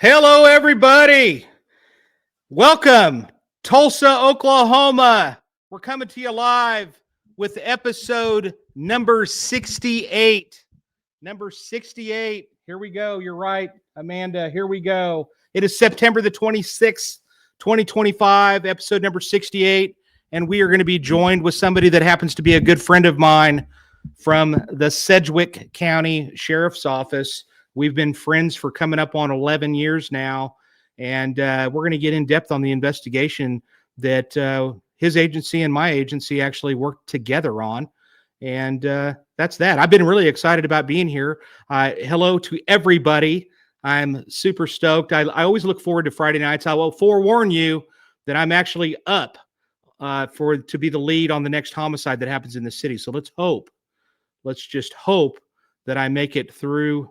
Hello, everybody. Welcome, Tulsa, Oklahoma. We're coming to you live with episode number 68. Number 68. Here we go. You're right, Amanda. Here we go. It is September the 26th, 2025, episode number 68. And we are going to be joined with somebody that happens to be a good friend of mine from the Sedgwick County Sheriff's Office. We've been friends for coming up on 11 years now, and we're going to get in depth on the investigation that his agency and my agency actually worked together on. And that's that. I've been really excited about being here. Hello to everybody. I'm super stoked. I always look forward to Friday nights. I will forewarn you that I'm actually up to be the lead on the next homicide that happens in the city. So let's just hope that I make it through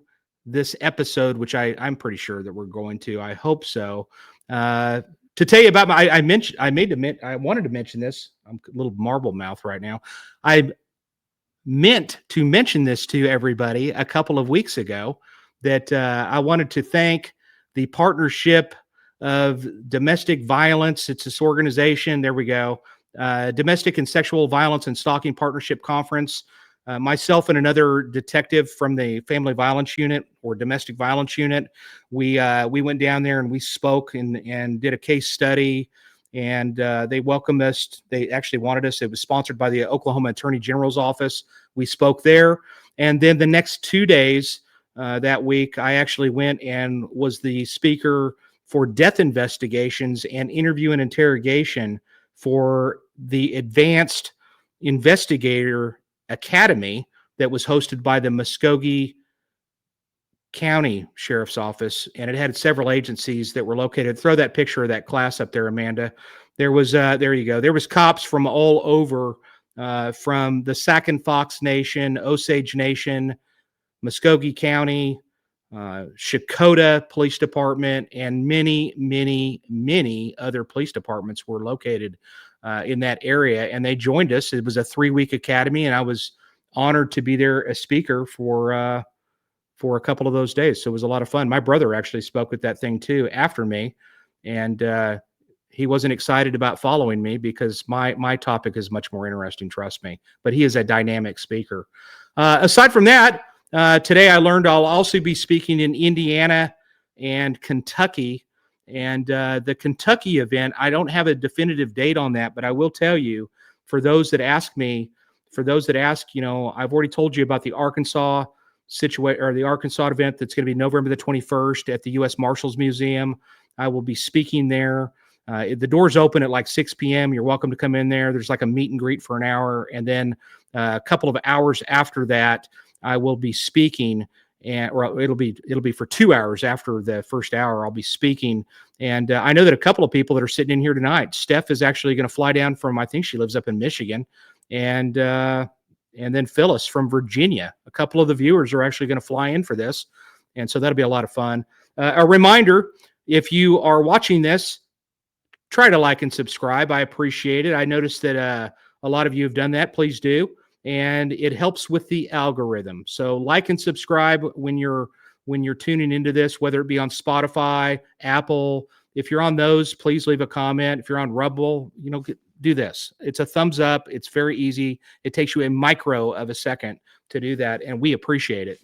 this episode, which I'm pretty sure that we're going to. I hope so. To tell you about I wanted to mention this. I'm a little marble mouth right now. I meant to mention this to everybody a couple of weeks ago that I wanted to thank the partnership of domestic violence. It's this organization. There we go. Domestic and Sexual Violence and Stalking Partnership Conference. Myself and another detective from the Family Violence Unit or Domestic Violence Unit, we went down there and we spoke and did a case study, and they welcomed us. They actually wanted us. It was sponsored by the Oklahoma Attorney General's office. We spoke there, and then the next 2 days that week, I actually went and was the speaker for death investigations and interview and interrogation for the Advanced Investigator Academy that was hosted by the Muskogee County Sheriff's Office, and it had several agencies that were located. Throw that picture of that class up there, Amanda. There was there you go. There was cops from all over, from the Sac and Fox Nation, Osage Nation, Muskogee County, Shakota Police Department, and many other police departments were located in that area, and they joined us. It was a 3-week academy, and I was honored to be there as speaker for a couple of those days. So it was a lot of fun. My brother actually spoke with that thing too after me, and he wasn't excited about following me because my topic is much more interesting, trust me. But he is a dynamic speaker. Aside from that, today I learned I'll also be speaking in Indiana and Kentucky. And the Kentucky event, I don't have a definitive date on that, but I will tell you, for those that ask, I've already told you about the Arkansas the Arkansas event that's going to be November the 21st at the U.S. Marshals Museum. I will be speaking there. The doors open at like 6 p.m. You're welcome to come in there. There's like a meet and greet for an hour, and then a couple of hours after that, I will be speaking. Or it'll be for 2 hours after the first hour. I'll be speaking, and I know that a couple of people that are sitting in here tonight. Steph is actually going to fly down from, I think she lives up in Michigan, and then Phyllis from Virginia. A couple of the viewers are actually going to fly in for this, and so that'll be a lot of fun. A reminder: if you are watching this, try to like and subscribe. I appreciate it. I noticed that a lot of you have done that. Please do. And it helps with the algorithm. So like and subscribe when you're tuning into this, whether it be on Spotify, Apple. If you're on those, please leave a comment. If you're on Rumble, do this. It's a thumbs up. It's very easy. It takes you a micro of a second to do that, and we appreciate it.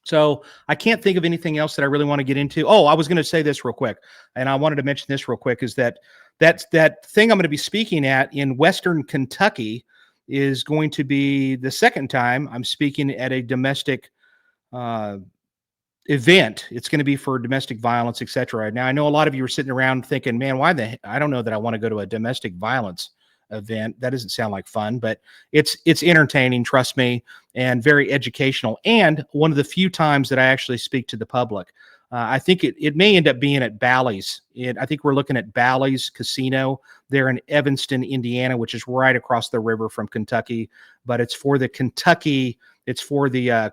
So I can't think of anything else that I really want to get into. Oh, I was going to say this real quick, and I wanted to mention this real quick, is that thing I'm going to be speaking at in Western Kentucky is going to be the second time I'm speaking at a domestic event. It's going to be for domestic violence, etc. Now, I know a lot of you are sitting around thinking, man, I don't know that I want to go to a domestic violence event. That doesn't sound like fun, but it's entertaining, trust me, and very educational, and one of the few times that I actually speak to the public. I think it may end up being at Bally's. I think we're looking at Bally's Casino there in Evanston, Indiana, which is right across the river from Kentucky. But it's for the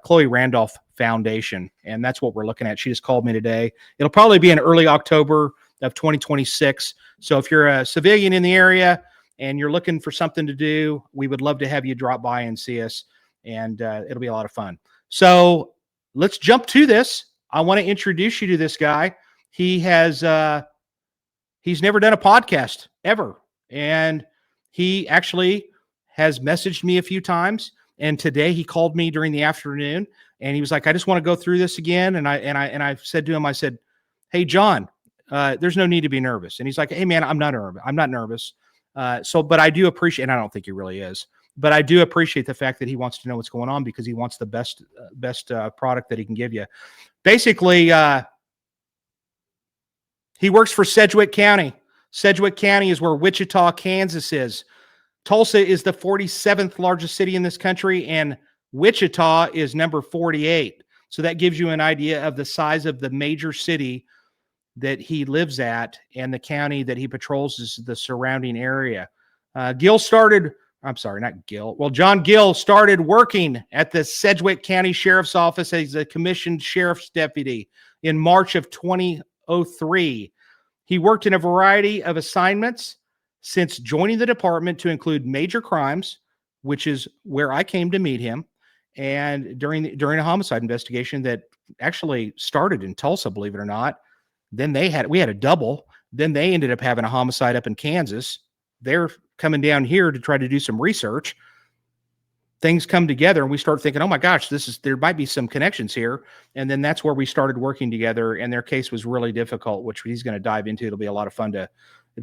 Chloe Randolph Foundation, and that's what we're looking at. She just called me today. It'll probably be in early October of 2026. So if you're a civilian in the area and you're looking for something to do, we would love to have you drop by and see us, and it'll be a lot of fun. So let's jump to this. I want to introduce you to this guy. he has he's never done a podcast ever. And he actually has messaged me a few times. And today he called me during the afternoon and he was like, I just want to go through this again. And I said to him, I said, hey, John, there's no need to be nervous. And he's like, hey, man, I'm not nervous. I'm not nervous. But I do appreciate, and I don't think he really is, but I do appreciate the fact that he wants to know what's going on because he wants the best product that he can give you. Basically, he works for Sedgwick County. Sedgwick County is where Wichita, Kansas is. Tulsa is the 47th largest city in this country, and Wichita is number 48. So that gives you an idea of the size of the major city that he lives at, and the county that he patrols is the surrounding area. John Gil started working at the Sedgwick County Sheriff's Office as a commissioned sheriff's deputy in March of 2003. He worked in a variety of assignments since joining the department to include major crimes, which is where I came to meet him, and during a homicide investigation that actually started in Tulsa, believe it or not. Then we had a double. Then they ended up having a homicide up in Kansas. They're coming down here to try to do some research. Things come together and we start thinking, oh my gosh, there might be some connections here. And then that's where we started working together. And their case was really difficult, which he's going to dive into. It'll be a lot of fun it'd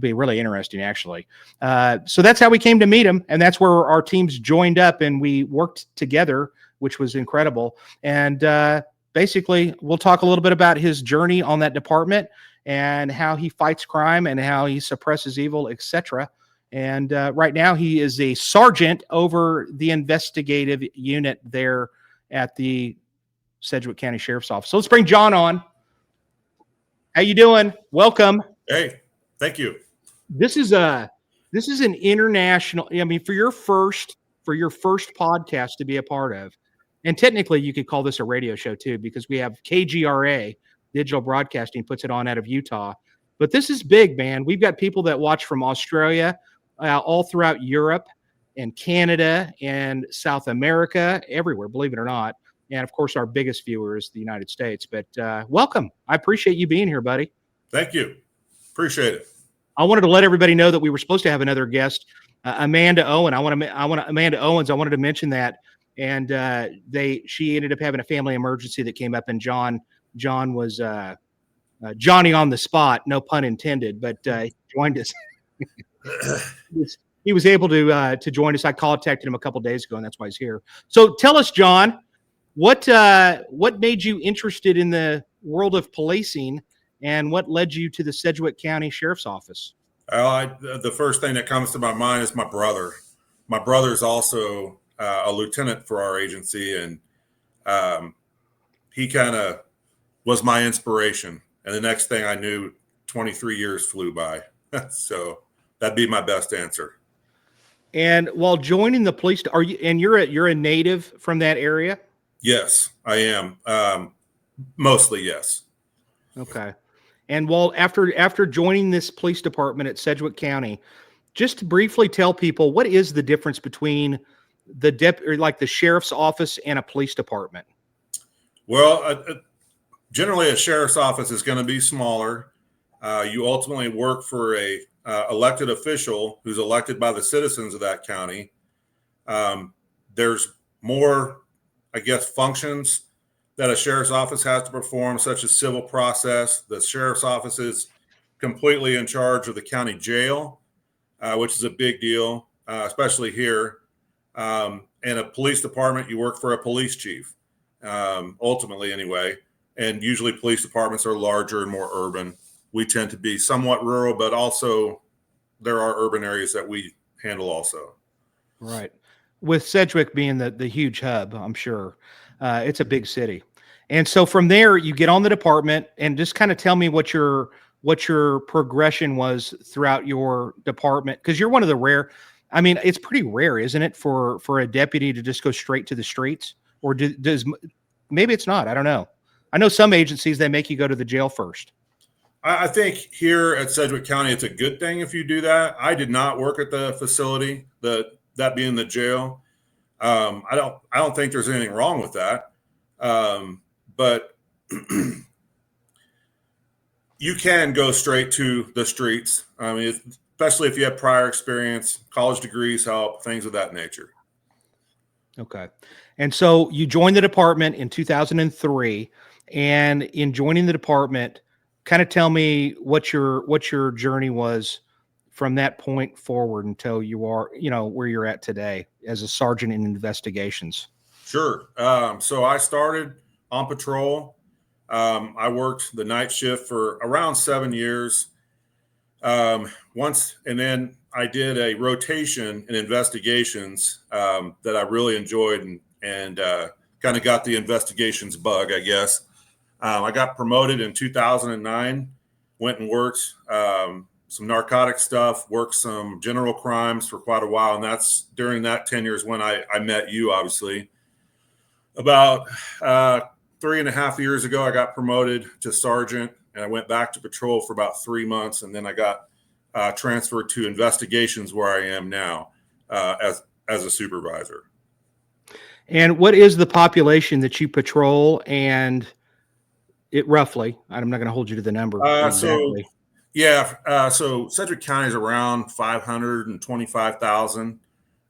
be really interesting, actually. So that's how we came to meet him. And that's where our teams joined up and we worked together, which was incredible. And, basically, we'll talk a little bit about his journey on that department and how he fights crime and how he suppresses evil, etc. And right now, he is a sergeant over the investigative unit there at the Sedgwick County Sheriff's Office. So let's bring John on. How you doing? Welcome. Hey, thank you. This is an international. I mean, for your first podcast to be a part of. And technically, you could call this a radio show, too, because we have KGRA, Digital Broadcasting, puts it on out of Utah. But this is big, man. We've got people that watch from Australia, all throughout Europe and Canada and South America, everywhere, believe it or not. And, of course, our biggest viewer is the United States. But welcome. I appreciate you being here, buddy. Thank you. Appreciate it. I wanted to let everybody know that we were supposed to have another guest, Amanda Owen. Amanda Owens. I wanted to mention that. And she ended up having a family emergency that came up, and John was Johnny on the spot, no pun intended, but he joined us. He was able to join us. I contacted him a couple days ago, and that's why he's here. So tell us, John, what made you interested in the world of policing, and what led you to the Sedgwick County Sheriff's Office? The first thing that comes to my mind is my brother. My brother's also a lieutenant for our agency, and he kind of was my inspiration. And the next thing I knew, 23 years flew by. So that'd be my best answer. And while joining the police, you're a native from that area? Yes, I am. Mostly, yes. Okay. And after joining this police department at Sedgwick County, just to briefly tell people, what is the difference between the sheriff's office and a police department? Well, generally a sheriff's office is going to be smaller. You ultimately work for a elected official who's elected by the citizens of that county. There's more, I guess, functions that a sheriff's office has to perform, such as civil process. The sheriff's office is completely in charge of the county jail, which is a big deal, especially here. And a police department, you work for a police chief, ultimately anyway. And usually police departments are larger and more urban. We tend to be somewhat rural, but also there are urban areas that we handle also. Right. With Sedgwick being the huge hub, I'm sure it's a big city. And so from there, you get on the department, and just kind of tell me what your progression was throughout your department. Because you're one of the rare, I mean, it's pretty rare, isn't it, for a deputy to just go straight to the streets? Or does maybe it's not. I don't know. I know some agencies, they make you go to the jail first. I think here at Sedgwick County, it's a good thing if you do that. I did not work at the facility, that being the jail. I don't think there's anything wrong with that. But You can go straight to the streets. I mean, especially if you have prior experience, college degrees help, things of that nature. Okay. And so you joined the department in 2003, and in joining the department, kind of tell me what your journey was from that point forward until you are, where you're at today as a sergeant in investigations. Sure. So I started on patrol. I worked the night shift for around 7 years. And then I did a rotation in investigations that I really enjoyed and kind of got the investigations bug, I guess. I got promoted in 2009, went and worked some narcotic stuff, worked some general crimes for quite a while. And that's during that 10 years when I met you, obviously. About 3.5 years ago, I got promoted to sergeant, and I went back to patrol for about 3 months. And then I got transferred to investigations where I am now as a supervisor. And what is the population that you patrol? And it roughly, I'm not going to hold you to the number exactly. So Sedgwick County is around 525,000.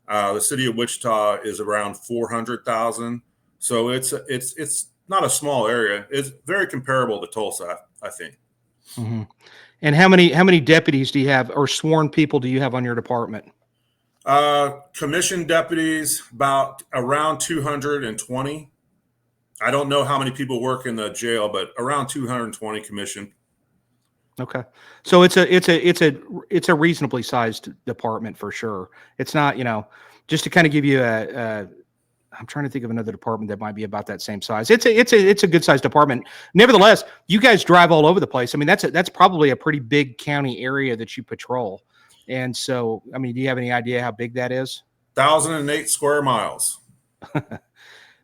The city of Wichita is around 400,000. So it's not a small area. It's very comparable to Tulsa, I think. Mm-hmm. And how many deputies do you have, or sworn people do you have on your department? Commissioned deputies, about around 220. I don't know how many people work in the jail, but around 220 commissioned. Okay, so it's a reasonably sized department for sure. It's not, just to kind of give you I'm trying to think of another department that might be about that same size. It's a good sized department. Nevertheless, you guys drive all over the place. I mean, that's probably a pretty big county area that you patrol. And so, I mean, do you have any idea how big that is? 1,008 square miles.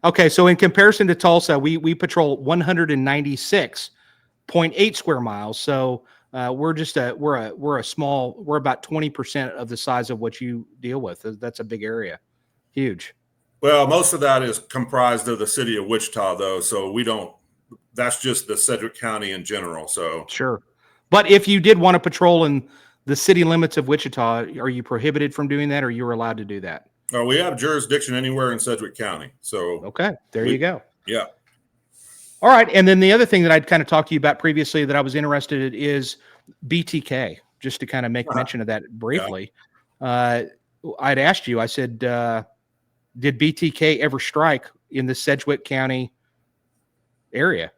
Okay, so in comparison to Tulsa, we patrol 196.8 square miles. So we're about 20% of the size of what you deal with. That's a big area, huge. Well, most of that is comprised of the city of Wichita, though. So that's just the Sedgwick County in general. So sure. But if you did want to patrol in the city limits of Wichita, are you prohibited from doing that, or you're allowed to do that? We have jurisdiction anywhere in Sedgwick County. So okay, there you go. Yeah. All right. And then the other thing that I'd kind of talked to you about previously that I was interested in is BTK, just to kind of make mention of that briefly. Yeah. I'd asked you, I said, did BTK ever strike in the Sedgwick County area?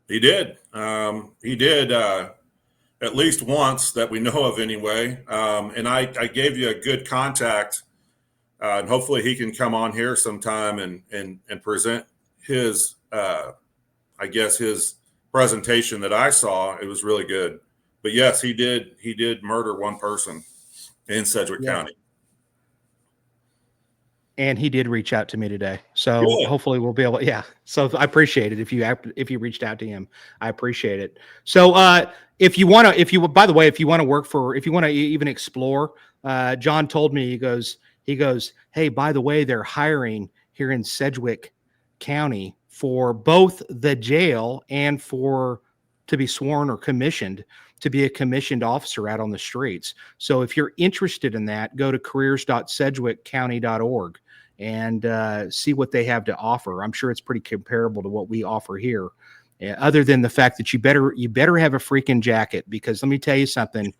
He did. He did at least once that we know of anyway. And I gave you a good contact, and hopefully he can come on here sometime and present his, his presentation that I saw. It was really good. But yes, he did murder one person in Sedgwick County. And he did reach out to me today. So hopefully we'll be able to, yeah. So I appreciate it. If you reached out to him, I appreciate it. So if you want to even explore, John told me, he goes, hey, by the way, they're hiring here in Sedgwick County for both the jail and to be sworn or commissioned to be a commissioned officer out on the streets. So if you're interested in that, go to careers.sedgwickcounty.org and see what they have to offer. I'm sure it's pretty comparable to what we offer here, other than the fact that you better have a freaking jacket, because let me tell you something,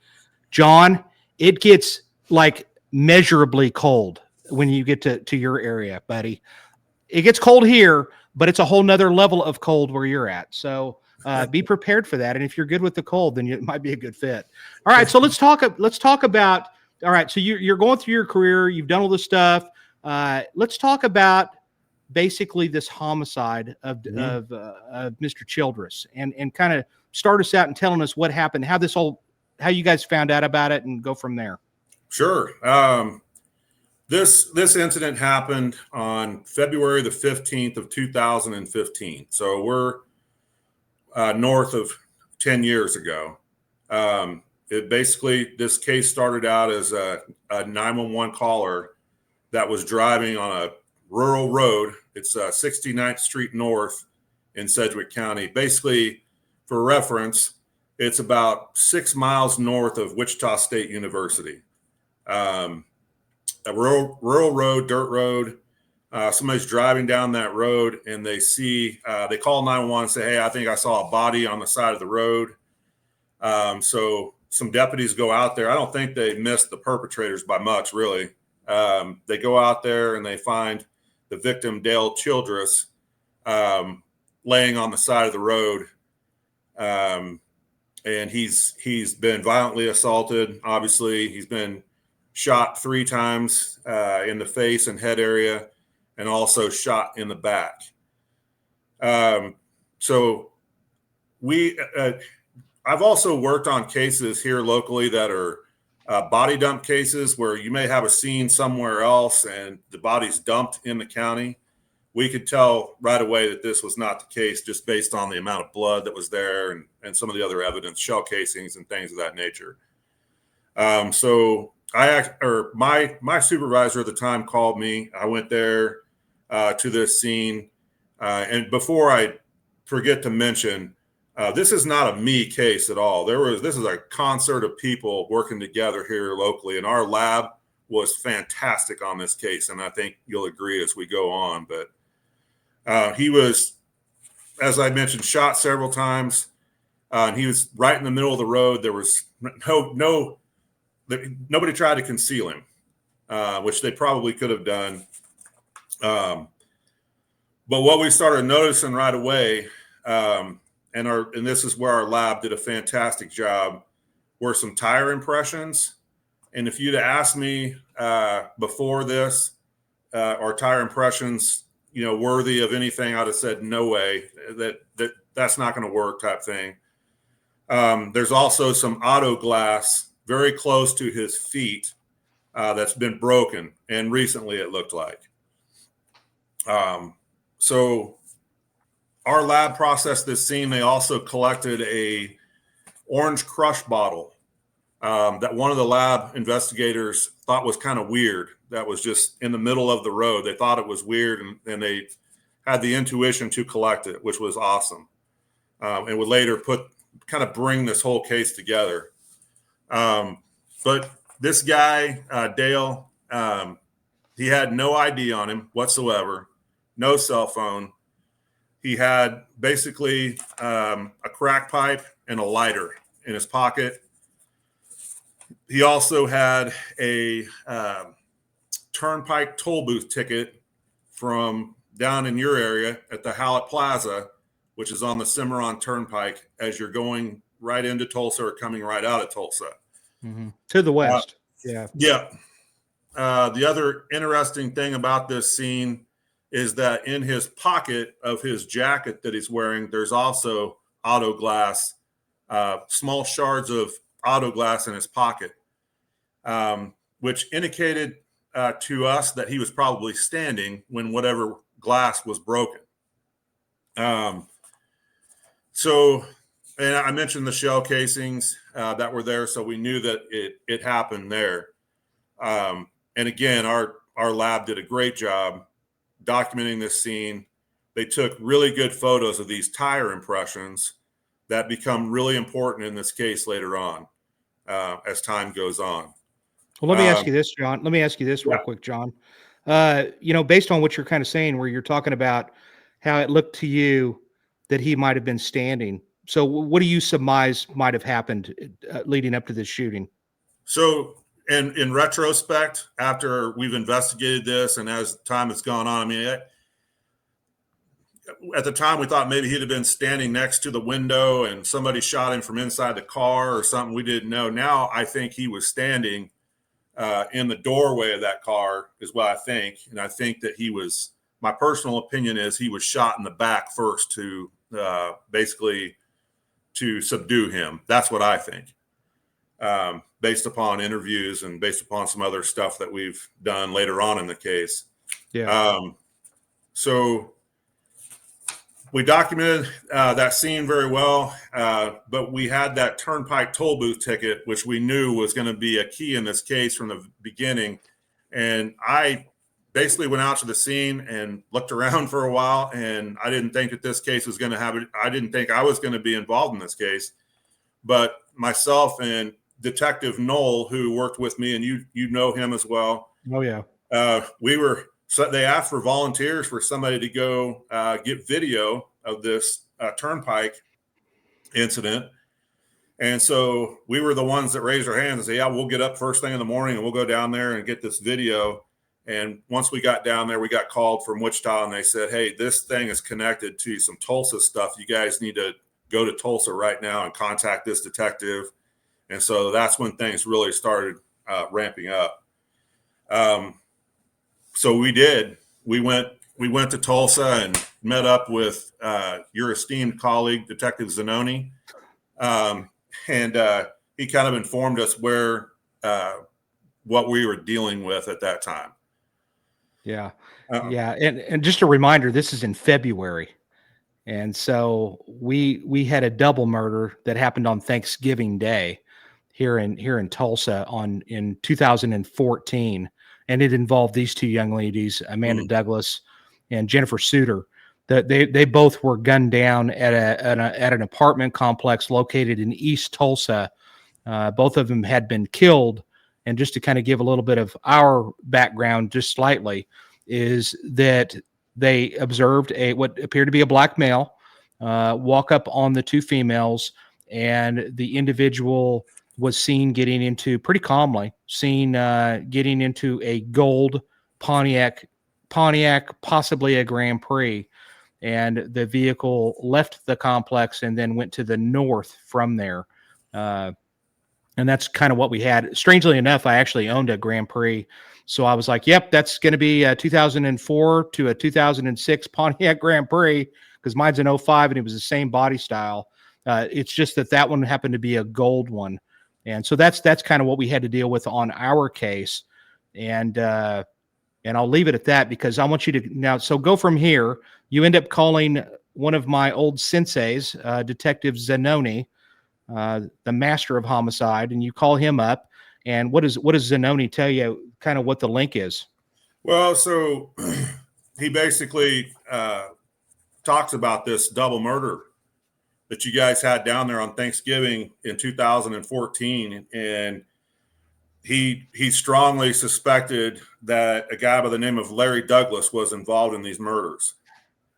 John, it gets like measurably cold when you get to your area, buddy. It gets cold here, but it's a whole nother level of cold where you're at. So be prepared for that. And if you're good with the cold, then it might be a good fit. All right. So let's talk about, all right. So you're going through your career. You've done all this stuff. Let's talk about basically this homicide of Mr. Childress, and kind of start us out and telling us what happened, how you guys found out about it, and go from there. Sure. This incident happened on February the 15th of 2015. So we're north of 10 years ago. This case started out as a 911 caller that was driving on a rural road. It's 69th Street North in Sedgwick County. Basically, for reference, It's about 6 miles north of Wichita State University. A rural road, dirt road. Somebody's driving down that road and they call 911 and say, hey, I think I saw a body on the side of the road. So some deputies go out there. I don't think they missed the perpetrators by much, really. They go out there and they find the victim, Dale Childress, laying on the side of the road. And he's been violently assaulted. Obviously, he's been shot 3 times in the face and head area, and also shot in the back. So I've also worked on cases here locally that are body dump cases where you may have a scene somewhere else and the body's dumped in the county. We could tell right away that this was not the case just based on the amount of blood that was there and some of the other evidence, shell casings and things of that nature. So my supervisor at the time called me. I went there to this scene. And before I forget to mention, this is not a me case at all. This is a concert of people working together here locally, and our lab was fantastic on this case. And I think you'll agree as we go on, but he was, as I mentioned, shot several times. And he was right in the middle of the road. There was nobody tried to conceal him, which they probably could have done. But what we started noticing right away, and this is where our lab did a fantastic job, were some tire impressions. And if you'd asked me before this, are tire impressions, worthy of anything, I'd have said no way. That's not going to work, type thing. There's also some auto glass very close to his feet that's been broken, and recently it looked like. So our lab processed this scene. They also collected a orange crush bottle that one of the lab investigators thought was kind of weird. That was just in the middle of the road. They thought it was weird, and they had the intuition to collect it, which was awesome. And would later bring this whole case together. But this guy, Dale, he had no ID on him whatsoever, no cell phone. He had basically a crack pipe and a lighter in his pocket. He also had a turnpike toll booth ticket from down in your area at the Hallett Plaza, which is on the Cimarron Turnpike as you're going right into Tulsa or coming right out of Tulsa. Mm-hmm. To the west. Yeah. The other interesting thing about this scene is that in his pocket of his jacket that he's wearing, there's also auto glass, small shards of auto glass in his pocket, which indicated to us that he was probably standing when whatever glass was broken. And I mentioned the shell casings that were there, so we knew that it happened there. And again, our lab did a great job documenting this scene. They took really good photos of these tire impressions that become really important in this case later on as time goes on. Well, let me ask you this, John. Let me ask you this real quick, John. Based on what you're kind of saying, where you're talking about how it looked to you that he might have been standing. So what do you surmise might have happened leading up to this shooting? So in retrospect, after we've investigated this and as time has gone on, I mean, at the time we thought maybe he'd have been standing next to the window and somebody shot him from inside the car or something. We didn't know. Now I think he was standing in the doorway of that car is what I think. And I think that my personal opinion is he was shot in the back first to basically to subdue him. That's what I think. Based upon interviews and based upon some other stuff that we've done later on in the case. Yeah. So we documented that scene very well, but we had that turnpike toll booth ticket, which we knew was going to be a key in this case from the beginning. And I basically went out to the scene and looked around for a while, and I didn't think that this case was going to have it. I didn't think I was going to be involved in this case. but myself and Detective Knoll, who worked with me, and you know him as well. Oh yeah. They asked for volunteers for somebody to go get video of this turnpike incident. And so we were the ones that raised our hands and said, yeah, we'll get up first thing in the morning and we'll go down there and get this video. And once we got down there, we got called from Wichita and they said, hey, this thing is connected to some Tulsa stuff. You guys need to go to Tulsa right now and contact this detective. And so that's when things really started ramping up. So we did. We went to Tulsa and met up with your esteemed colleague, Detective Zanoni. And he kind of informed us what we were dealing with at that time. Yeah. Yeah. And just a reminder, this is in February. And so we had a double murder that happened on Thanksgiving Day here in Tulsa in 2014. And it involved these two young ladies, Amanda Douglas and Jennifer Suter. They both were gunned down at an apartment complex located in East Tulsa. Both of them had been killed. And just to kind of give a little bit of our background, just slightly, is that they observed what appeared to be a black male walk up on the two females, and the individual was seen getting into a gold Pontiac, possibly a Grand Prix. And the vehicle left the complex and then went to the north from there. And that's kind of what we had. Strangely enough, I actually owned a Grand Prix. So I was like, yep, that's going to be a 2004 to a 2006 Pontiac Grand Prix, because mine's an 05 and it was the same body style. It's just that one happened to be a gold one. And so that's kind of what we had to deal with on our case. And I'll leave it at that because I want you to now. So go from here. You end up calling one of my old senseis, Detective Zanoni, the master of homicide, and you call him up. And what does Zanoni tell you? Kind of what the link is? Well, so he basically talks about this double murder that you guys had down there on Thanksgiving in 2014, and he strongly suspected that a guy by the name of Larry Douglas was involved in these murders.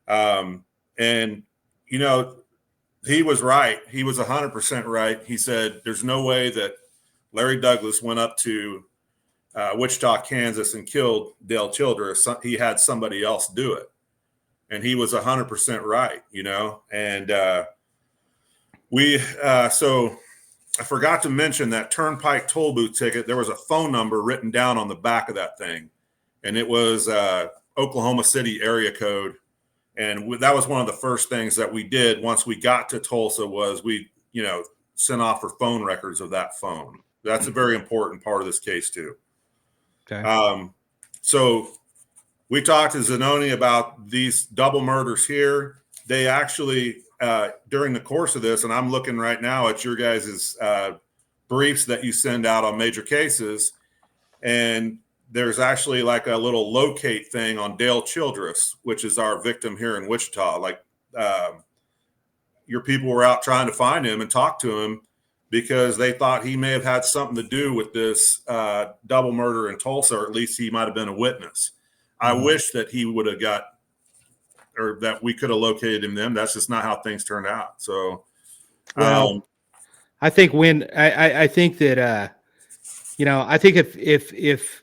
And you know, he was right. He was 100% right. He said there's no way that Larry Douglas went up to Wichita, Kansas and killed Dale Childress. He had somebody else do it. And he was 100% right, you know. And so I forgot to mention that Turnpike toll booth ticket. There was a phone number written down on the back of that thing. And it was Oklahoma City area code. And that was one of the first things that we did once we got to Tulsa was we, sent off for phone records of that phone. That's a very important part of this case too. Okay. So we talked to Zanoni about these double murders here. They actually, during the course of this, and I'm looking right now at your guys' briefs that you send out on major cases, and there's actually like a little locate thing on Dale Childress, which is our victim here in Wichita. Like your people were out trying to find him and talk to him because they thought he may have had something to do with this double murder in Tulsa, or at least he might have been a witness. I wish that he would have or that we could have located him then. That's just not how things turned out. So, well, I think I think that, I think if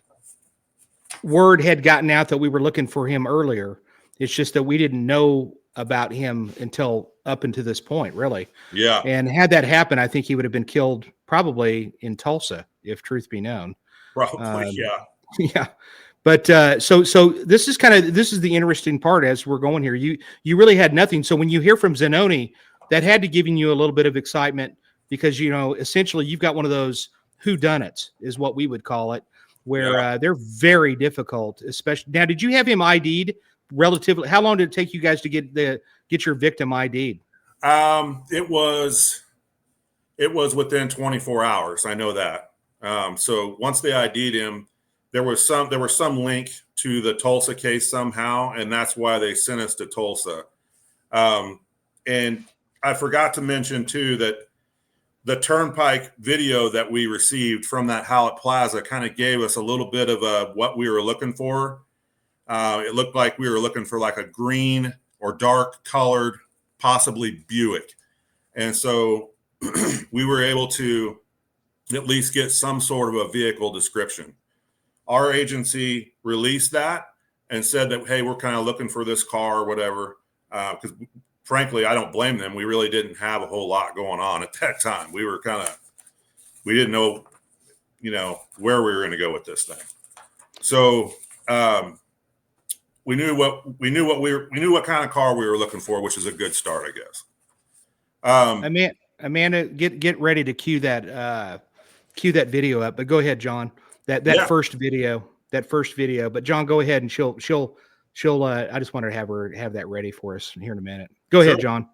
word had gotten out that we were looking for him earlier, it's just that we didn't know about him until up until this point, really. Yeah. And had that happened, I think he would have been killed probably in Tulsa, if truth be known. Probably, yeah. Yeah. But so this is the interesting part as we're going here. You really had nothing. So when you hear from Zanoni, that had to give you a little bit of excitement because, essentially you've got one of those whodunits is what we would call it, where they're very difficult, especially now. Did you have him ID'd relatively? How long did it take you guys to get your victim ID'd? It was within 24 hours. I know that. So once they ID'd him, there was some link to the Tulsa case somehow, and that's why they sent us to Tulsa. And I forgot to mention too that the Turnpike video that we received from that Hallett Plaza kind of gave us a little bit of what we were looking for. It looked like we were looking for like a green or dark colored, possibly Buick. And so we were able to at least get some sort of a vehicle description. Our agency released that and said that, hey, we're kind of looking for this car or whatever. Because frankly, I don't blame them. We really didn't have a whole lot going on at that time. We didn't know, where we were going to go with this thing. So we knew what kind of car we were looking for, which is a good start, I guess. Amanda, get ready to cue that video up. But go ahead, John. That first video. But John, go ahead, and she'll. I just wanted to have that ready for us here in a minute. Go ahead, John.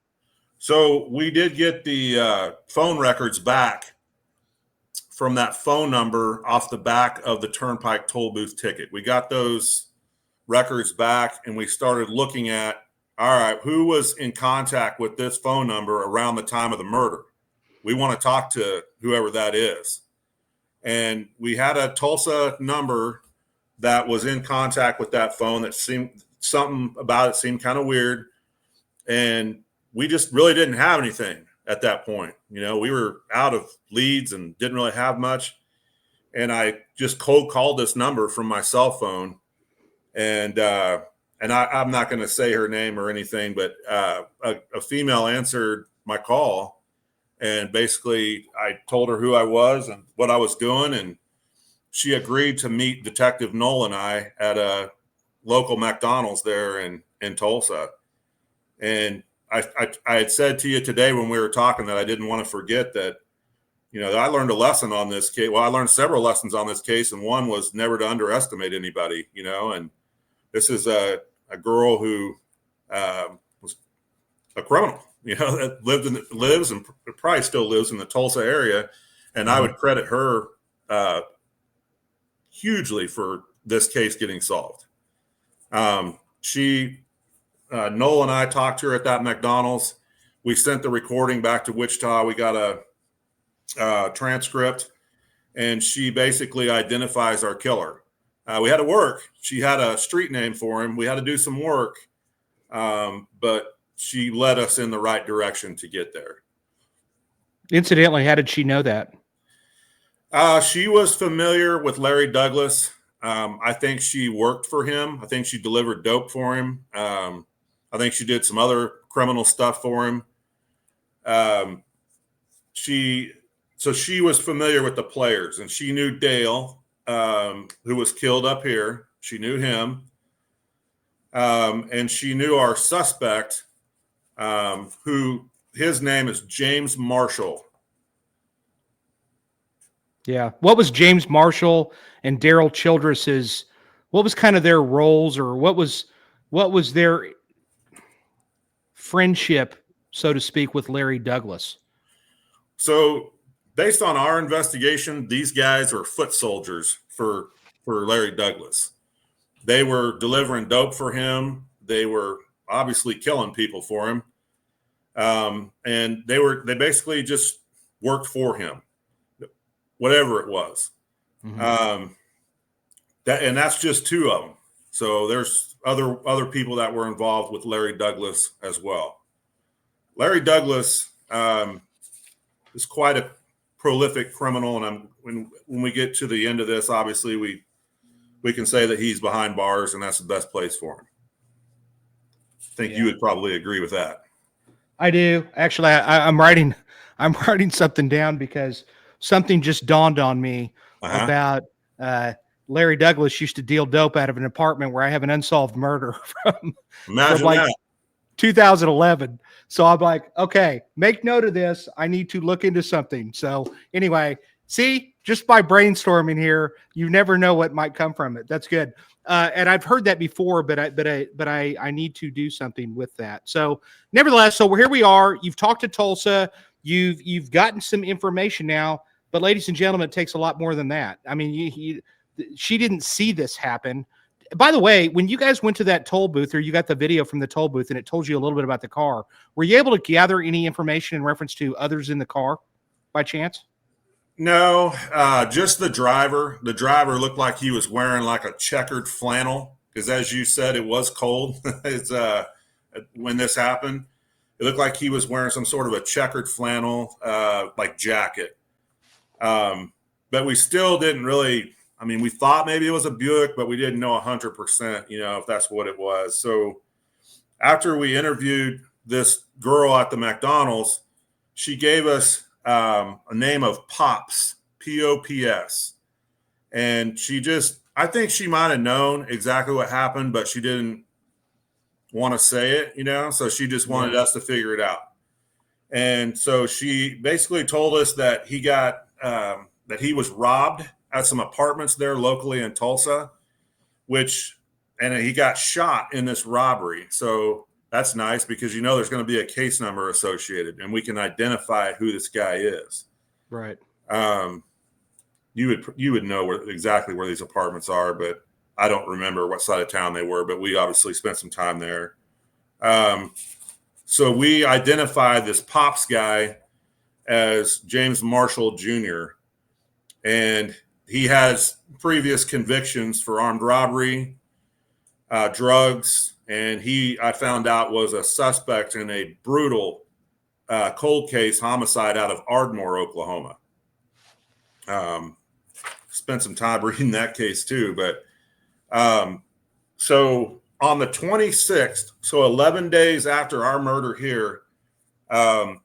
So we did get the phone records back from that phone number off the back of the Turnpike toll booth ticket. We got those records back, and we started looking at, all right, who was in contact with this phone number around the time of the murder? We want to talk to whoever that is. And we had a Tulsa number that was in contact with that phone that seemed something about it seemed kind of weird. And we just really didn't have anything at that point. We were out of leads and didn't really have much. And I just cold called this number from my cell phone. And I'm not going to say her name or anything, but a female answered my call. And basically I told her who I was and what I was doing. And she agreed to meet Detective Knoll and I at a local McDonald's there in Tulsa. And I had said to you today when we were talking that I didn't want to forget that, I learned a lesson on this case. Well, I learned several lessons on this case, and one was never to underestimate anybody, and this is a girl who was a criminal, that lives and probably still lives in the Tulsa area. And I would credit her hugely for this case getting solved. Noel and I talked to her at that McDonald's. We sent the recording back to Wichita. We got a transcript, and she basically identifies our killer. We had to work. She had a street name for him. We had to do some work, but she led us in the right direction to get there. Incidentally, how did she know that? She was familiar with Larry Douglas. I think she worked for him. I think she delivered dope for him. I think she did some other criminal stuff for him. She was familiar with the players, and she knew Dale, who was killed up here. She knew him. And she knew our suspect, who his name is James Marshall. Yeah. What was James Marshall and Dale Childress's, what was kind of their roles, or what was their friendship, so to speak, with Larry Douglas? So based on our investigation, these guys are foot soldiers for Larry Douglas. They were delivering dope for him. They were obviously killing people for him. And they basically just worked for him, whatever it was. Mm-hmm. That's just two of them. So there's other people that were involved with Larry Douglas as well. Larry Douglas is quite a prolific criminal, and when we get to the end of this, obviously we can say that he's behind bars, and that's the best place for him. I think you would probably agree with that. I do. Actually, I'm writing something down because something just dawned on me about Larry Douglas used to deal dope out of an apartment where I have an unsolved murder from like 2011. So I'm like, okay, make note of this. I need to look into something. So anyway, see, just by brainstorming here, you never know what might come from it. That's good. And I've heard that before, but I need to do something with that. So nevertheless, so here we are. You've talked to Tulsa. You've gotten some information now, but ladies and gentlemen, it takes a lot more than that. I mean, she didn't see this happen. By the way, when you guys went to that toll booth, or you got the video from the toll booth and it told you a little bit about the car, were you able to gather any information in reference to others in the car? by chance? No, just the driver. The driver looked like he was wearing like a checkered flannel, because as you said, it was cold. It's when this happened, it looked like he was wearing some sort of a checkered flannel like jacket. But we still didn't really. I mean, we thought maybe it was a Buick, but we didn't know 100%, if that's what it was. So after we interviewed this girl at the McDonald's, she gave us a name of Pops, P-O-P-S. And I think she might have known exactly what happened, but she didn't want to say it, so she just wanted us to figure it out. And so she basically told us that that he was robbed at some apartments there locally in Tulsa, and he got shot in this robbery. So that's nice because there's going to be a case number associated, and we can identify who this guy is. Right. You would know exactly where these apartments are, but I don't remember what side of town they were. But we obviously spent some time there. So we identified this Pops guy as James Marshall Jr., and he has previous convictions for armed robbery, drugs, and I found out, was a suspect in a brutal cold case homicide out of Ardmore, Oklahoma. Spent some time reading that case too, but so on the 26th, so 11 days after our murder here, and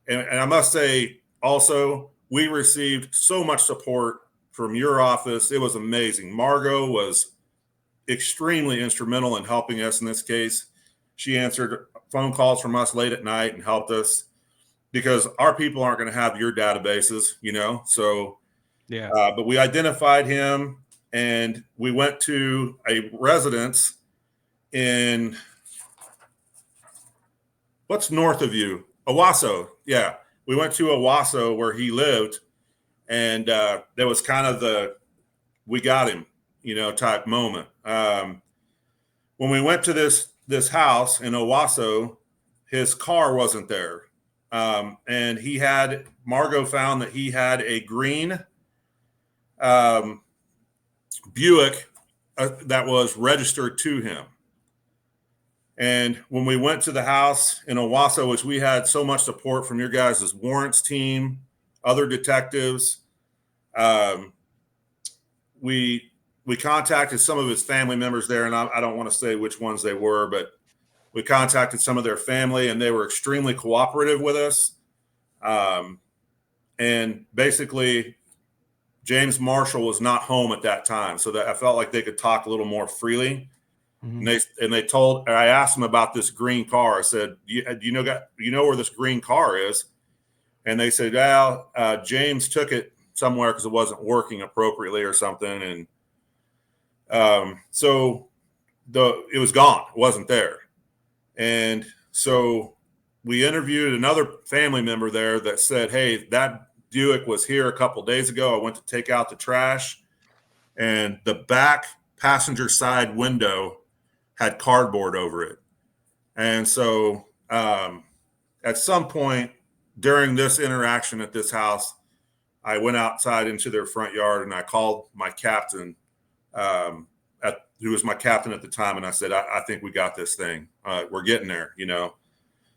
I must say also, we received so much support from your office. It was amazing. Margot was extremely instrumental in helping us in this case. She answered phone calls from us late at night and helped us, because our people aren't going to have your databases, so yeah. But we identified him, and we went to a residence in what's north of you? Owasso. Yeah. We went to Owasso where he lived, and there was kind of we got him, type moment. When we went to this house in Owasso, his car wasn't there. And Margot found that he had a green Buick that was registered to him. And when we went to the house in Owasso, which we had so much support from your guys' warrants team, other detectives, we contacted some of his family members there, and I don't want to say which ones they were, but we contacted some of their family, and they were extremely cooperative with us. And basically, James Marshall was not home at that time, so that I felt like they could talk a little more freely. Mm-hmm. I asked them about this green car. I said, do you know where this green car is? And they said, well, James took it somewhere because it wasn't working appropriately or something. And so it was gone. It wasn't there. And so we interviewed another family member there that said, hey, that Buick was here a couple days ago. I went to take out the trash, and the back passenger side window had cardboard over it. And so at some point during this interaction at this house, I went outside into their front yard, and I called my captain, who was my captain at the time, and I said, I think we got this thing. We're getting there, It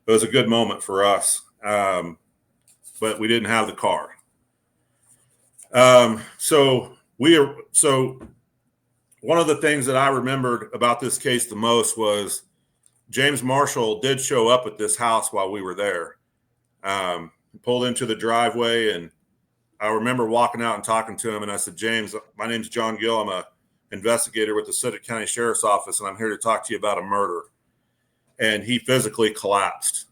was a good moment for us, but we didn't have the car. So one of the things that I remembered about this case the most was James Marshall did show up at this house while we were there. He pulled into the driveway, and I remember walking out and talking to him, and I said, James, my name's John Gil. I'm a investigator with the Sedgwick County Sheriff's Office, and I'm here to talk to you about a murder. And he physically collapsed.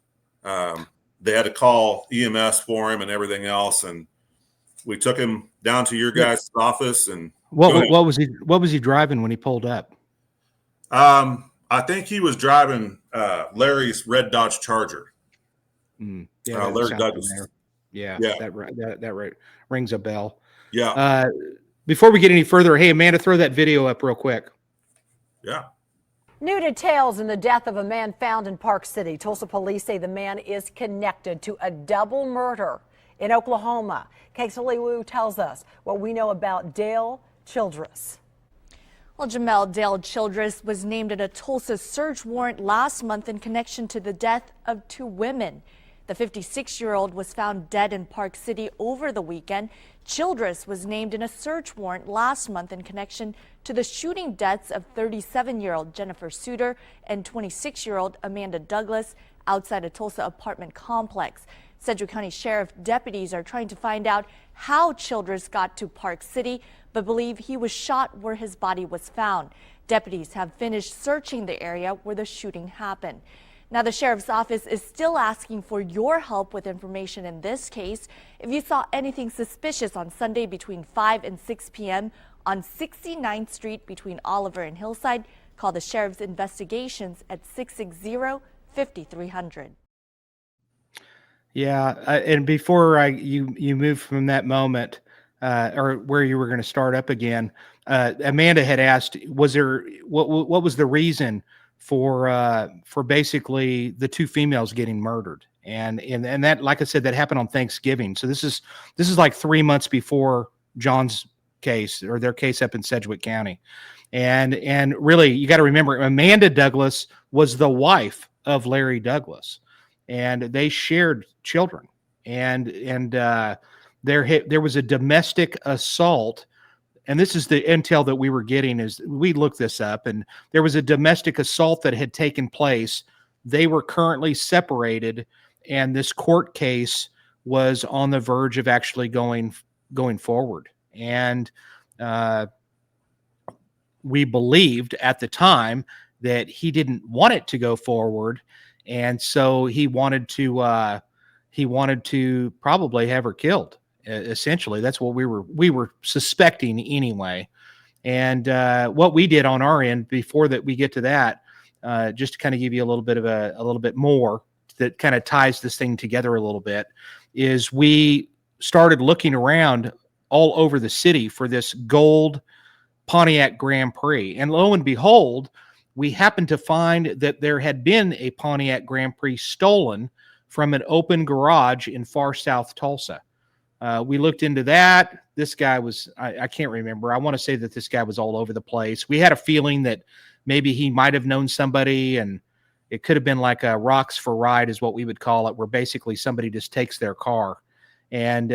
They had to call EMS for him and everything else, and we took him down to your guys' office. And what was he driving when he pulled up? I think he was driving Larry's red Dodge Charger. Yeah, Larry Douglas. Yeah, that rings a bell. Yeah. Before we get any further, hey, Amanda, throw that video up real quick. Yeah. New details in the death of a man found in Park City. Tulsa police say the man is connected to a double murder in Oklahoma. Kexley Wu tells us what we know about Dale Childress. Well, Jamel, Dale Childress was named in a Tulsa search warrant last month in connection to the death of 2 women. The 56-year-old was found dead in Park City over the weekend. Childress was named in a search warrant last month in connection to the shooting deaths of 37-year-old Jennifer Suter and 26-year-old Amanda Douglas outside a Tulsa apartment complex. Sedgwick County Sheriff deputies are trying to find out how Childress got to Park City, but believe he was shot where his body was found. Deputies have finished searching the area where the shooting happened. Now, the sheriff's office is still asking for your help with information in this case. If you saw anything suspicious on Sunday between 5 and 6 p.m. on 69th Street between Oliver and Hillside, call the Sheriff's Investigations at 660-5300. Yeah, and before you move from that moment, or where you were going to start up again, Amanda had asked, what was the reason for basically the 2 females getting murdered? And that, like I said, that happened on Thanksgiving. So this is like 3 months before John's case, or their case up in Sedgwick County. And really, you got to remember, Amanda Douglas was the wife of Larry Douglas, and they shared children. And there was a domestic assault. And this is the intel that we were getting, is we looked this up, and there was a domestic assault that had taken place. They were currently separated, and this court case was on the verge of actually going forward. And we believed at the time that he didn't want it to go forward, and so he wanted to probably have her killed. Essentially, that's what we were suspecting anyway. And what we did on our end, before that we get to that, just to kind of give you a little bit more that kind of ties this thing together a little bit, is we started looking around all over the city for this gold Pontiac Grand Prix. And lo and behold, we happened to find that there had been a Pontiac Grand Prix stolen from an open garage in far south Tulsa. We looked into that. This guy was, I can't remember. I want to say that this guy was all over the place. We had a feeling that maybe he might have known somebody, and it could have been like a rocks for ride is what we would call it, where basically somebody just takes their car and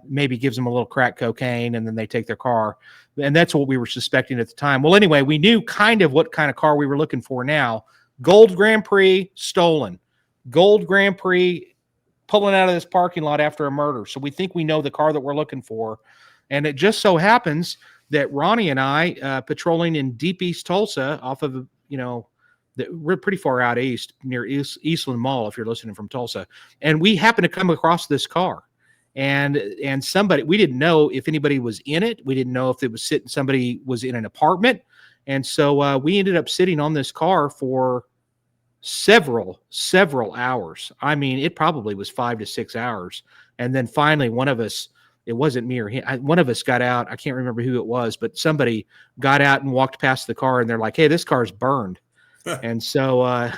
maybe gives them a little crack cocaine, and then they take their car. And that's what we were suspecting at the time. Well, anyway, we knew kind of what kind of car we were looking for now. Gold Grand Prix stolen. Gold Grand Prix pulling out of this parking lot after a murder. So we think we know the car that we're looking for. And it just so happens that Ronnie and I, patrolling in deep East Tulsa off of, we're pretty far out east near Eastland Mall, if you're listening from Tulsa. And we happened to come across this car. And somebody, we didn't know if anybody was in it. We didn't know if it was somebody was in an apartment. And so we ended up sitting on this car for several hours. I mean, it probably was 5 to 6 hours. And then finally, one of us, it wasn't me or him, one of us got out. I can't remember who it was, but somebody got out and walked past the car, and they're like, "Hey, this car's burned." And so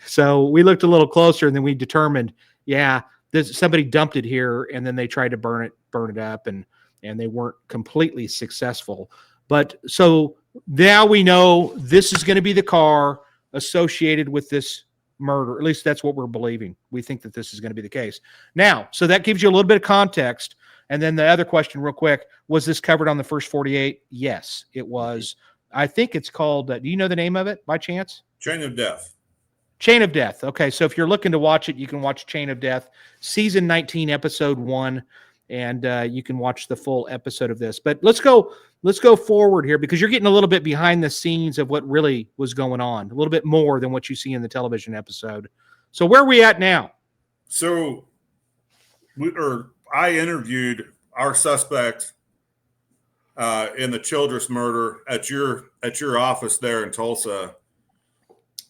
so we looked a little closer, and then we determined, yeah, somebody dumped it here, and then they tried to burn it up, and they weren't completely successful. But so now we know this is going to be the car associated with this murder. At least that's what we're believing. We think that this is going to be the case. Now, so that gives you a little bit of context. And then the other question real quick, was this covered on the first 48? Yes, it was. I think it's called, do you know the name of it by chance? Chain of Death. Chain of Death. Okay, so if you're looking to watch it, you can watch Chain of Death, season 19, episode 1, and you can watch the full episode of this. But let's go forward here, because you're getting a little bit behind the scenes of what really was going on, a little bit more than what you see in the television episode. So where are we at now? So I interviewed our suspect in the Childress murder at your office there in Tulsa.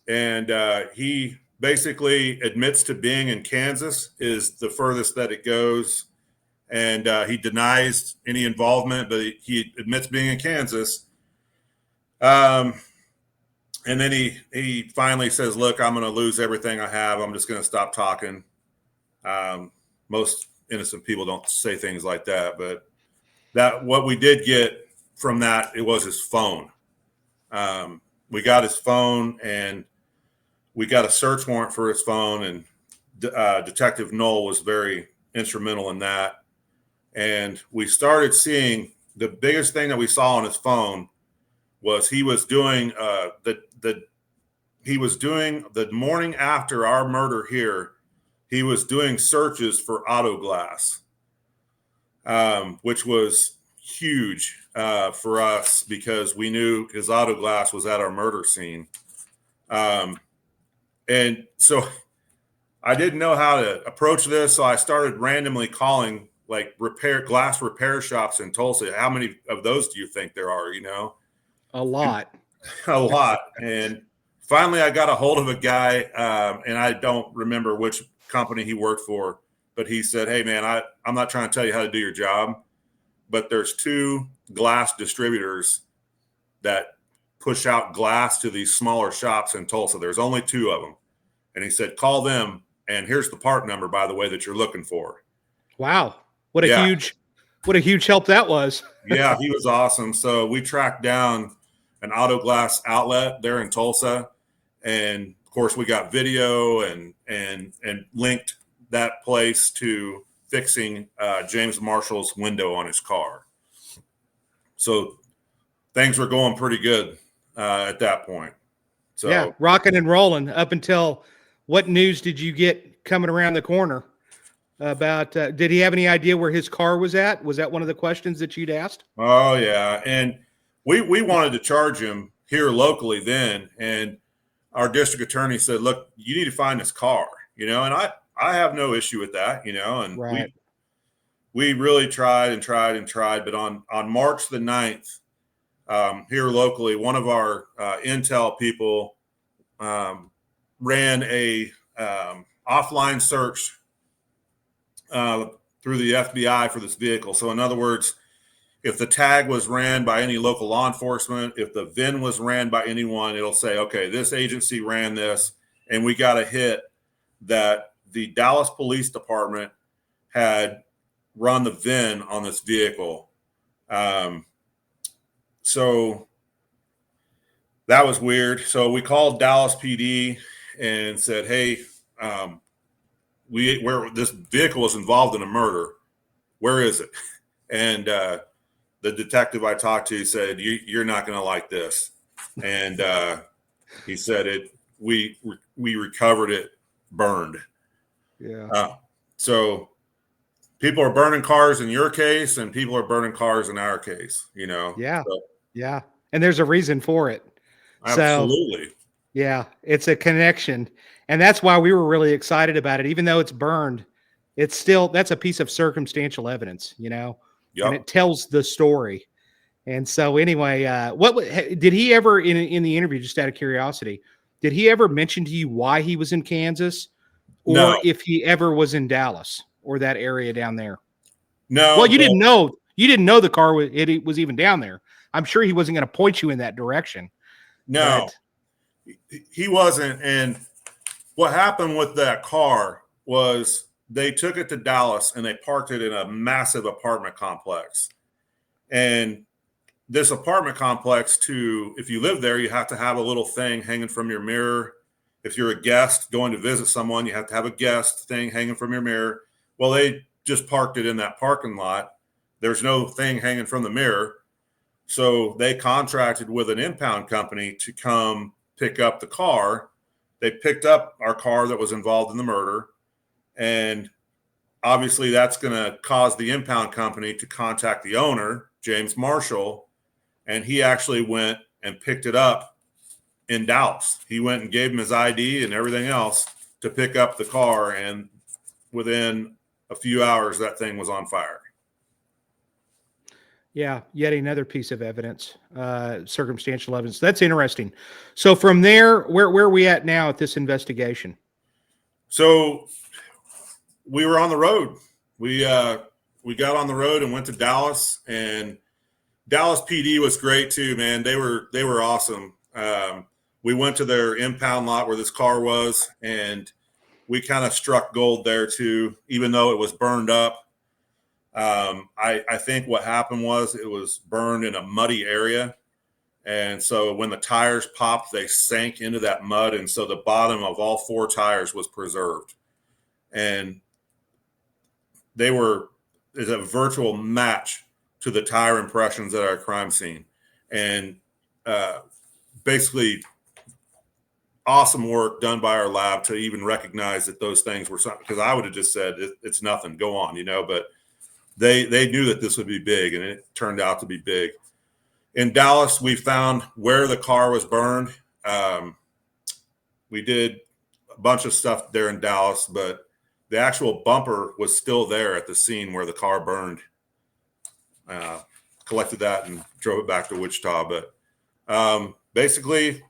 And he basically admits to being in Kansas is the furthest that it goes. And he denies any involvement, but he admits being in Kansas. And then he finally says, "Look, I'm going to lose everything I have. I'm just going to stop talking." Most innocent people don't say things like that. But that what we did get from that, it was his phone. We got his phone, and we got a search warrant for his phone, and Detective Knoll was very instrumental in that. And we started seeing the biggest thing that we saw on his phone was he was doing the morning after our murder here, he was doing searches for auto glass, which was huge for us because we knew his auto glass was at our murder scene. And so I didn't know how to approach this, so I started randomly calling like glass repair shops in Tulsa. How many of those do you think there are? A lot. A lot. And finally, I got a hold of a guy, and I don't remember which company he worked for, but he said, "Hey, man, I'm not trying to tell you how to do your job, but there's 2 glass distributors that push out glass to these smaller shops in Tulsa. There's only 2 of them." And he said, "Call them, and here's the part number, by the way, that you're looking for." Wow. What a huge help that was. Yeah, he was awesome. So we tracked down an auto glass outlet there in Tulsa. And of course we got video and linked that place to fixing James Marshall's window on his car. So things were going pretty good at that point. So yeah, rocking and rolling up until what news did you get coming around the corner about, did he have any idea where his car was at? Was that one of the questions that you'd asked? Oh yeah. And we wanted to charge him here locally then. And our district attorney said, "Look, you need to find this car," and I have no issue with that, and right. we really tried. But on March the 9th, here locally, one of our intel people ran a offline search through the FBI for this vehicle. So in other words, if the tag was ran by any local law enforcement, if the VIN was ran by anyone, it'll say, okay, this agency ran this. And we got a hit that the Dallas Police Department had run the VIN on this vehicle. So that was weird. So we called Dallas PD and said, "Hey, where this vehicle was involved in a murder. Where is it?" And the detective I talked to said, "You're not going to like this." And he said, we recovered it burned. Yeah. So people are burning cars in your case, and people are burning cars in our case. Yeah. So, yeah. And there's a reason for it. Absolutely. So, yeah, it's a connection. And that's why we were really excited about it. Even though it's burned, that's a piece of circumstantial evidence, Yep. and it tells the story. And so anyway, what did he ever in the interview, just out of curiosity, did he ever mention to you why he was in Kansas, or No. if he ever was in Dallas or that area down there? No. Well, you didn't know the car was even down there. I'm sure he wasn't going to point you in that direction. No, he wasn't. And what happened with that car was they took it to Dallas and they parked it in a massive apartment complex. And this apartment complex, if you live there, you have to have a little thing hanging from your mirror. If you're a guest going to visit someone, you have to have a guest thing hanging from your mirror. Well, they just parked it in that parking lot. There's no thing hanging from the mirror. So they contracted with an impound company to come pick up the car. They picked up our car that was involved in the murder. And obviously that's going to cause the impound company to contact the owner, James Marshall. And he actually went and picked it up in Dallas. He went and gave him his ID and everything else to pick up the car. And within a few hours, that thing was on fire. Yeah, yet another piece of evidence, circumstantial evidence. That's interesting. So from there, where are we at now at this investigation? So we were on the road. We got on the road and went to Dallas, and Dallas PD was great too, man. They were awesome. We went to their impound lot where this car was, and we kind of struck gold there too, even though it was burned up. I think what happened was it was burned in a muddy area. And so when the tires popped, they sank into that mud. And so the bottom of all 4 tires was preserved. And they were is a virtual match to the tire impressions at our crime scene. And basically awesome work done by our lab to even recognize that those things were something, because I would have just said it's nothing, go on, but they knew that this would be big, and it turned out to be big. In Dallas, we found where the car was burned. We did a bunch of stuff there in Dallas, but the actual bumper was still there at the scene where the car burned. Collected that and drove it back to Wichita. But basically,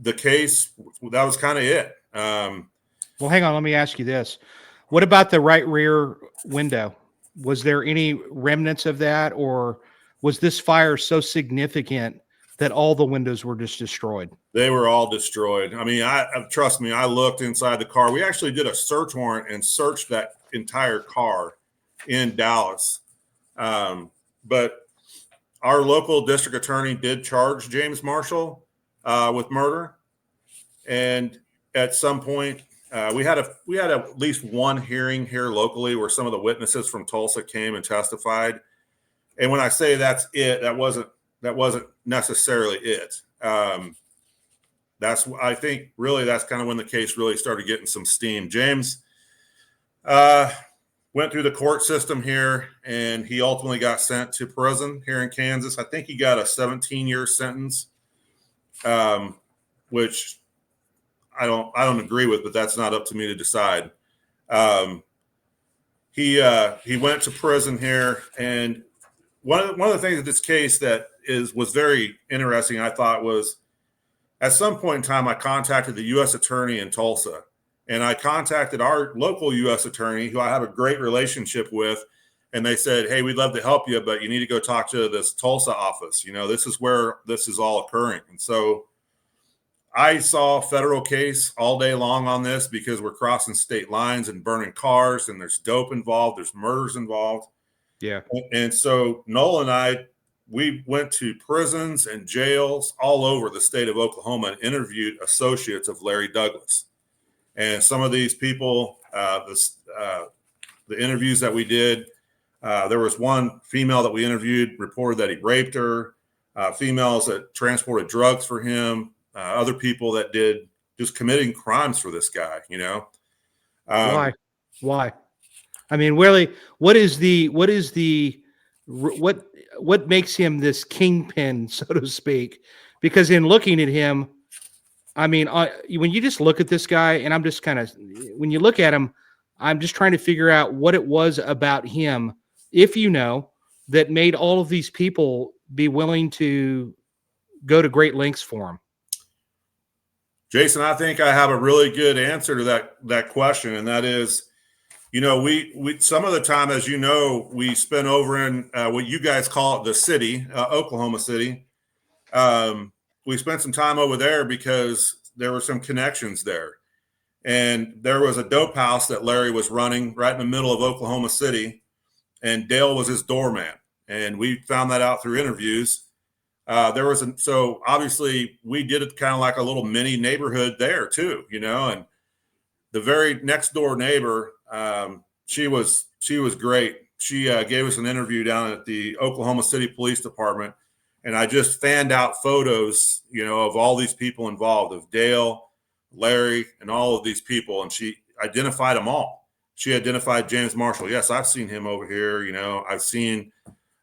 the case, that was kind of it. Well, hang on. Let me ask you this. What about the right rear window? Was there any remnants of that, or was this fire so significant that all the windows were just destroyed? They were all destroyed. I mean, trust me, I looked inside the car. We actually did a search warrant and searched that entire car in Dallas. But our local district attorney did charge James Marshall with murder. And at some point, we had at least one hearing here locally where some of the witnesses from Tulsa came and testified. And when I say that's it, that wasn't necessarily it. I think really that's kind of when the case really started getting some steam. James went through the court system here, and he ultimately got sent to prison here in Kansas. I think he got a 17-year sentence, which I don't agree with, but that's not up to me to decide. He went to prison here, and one of the things in this case that was very interesting, I thought, was at some point in time, I contacted the U.S. attorney in Tulsa, and I contacted our local U.S. attorney, who I have a great relationship with, and they said, hey, we'd love to help you, but you need to go talk to this Tulsa office. This is where this is all occurring. And so I saw a federal case all day long on this because we're crossing state lines and burning cars, and there's dope involved, there's murders involved. Yeah. And so Noel and I, we went to prisons and jails all over the state of Oklahoma and interviewed associates of Larry Douglas. And some of these people, the interviews that we did, there was one female that we interviewed, reported that he raped her, females that transported drugs for him, other people that did just committing crimes for this guy, Why? I mean, really, what makes him this kingpin, so to speak? Because in looking at him, I mean, when you just look at this guy, and I'm just when you look at him, I'm just trying to figure out what it was about him, if that made all of these people be willing to go to great lengths for him. Jason, I think I have a really good answer to that question, and that is, we some of the time, as we spend over in what you guys call it, the city, Oklahoma City. We spent some time over there because there were some connections there. And there was a dope house that Larry was running right in the middle of Oklahoma City, and Dale was his doorman. And we found that out through interviews. So obviously we did it kind of like a little mini neighborhood there too, and the very next door neighbor, she was great. She gave us an interview down at the Oklahoma City Police Department, and I just fanned out photos, of all these people involved, of Dale, Larry, and all of these people, and she identified them all. She identified James Marshall. Yes, I've seen him over here. I've seen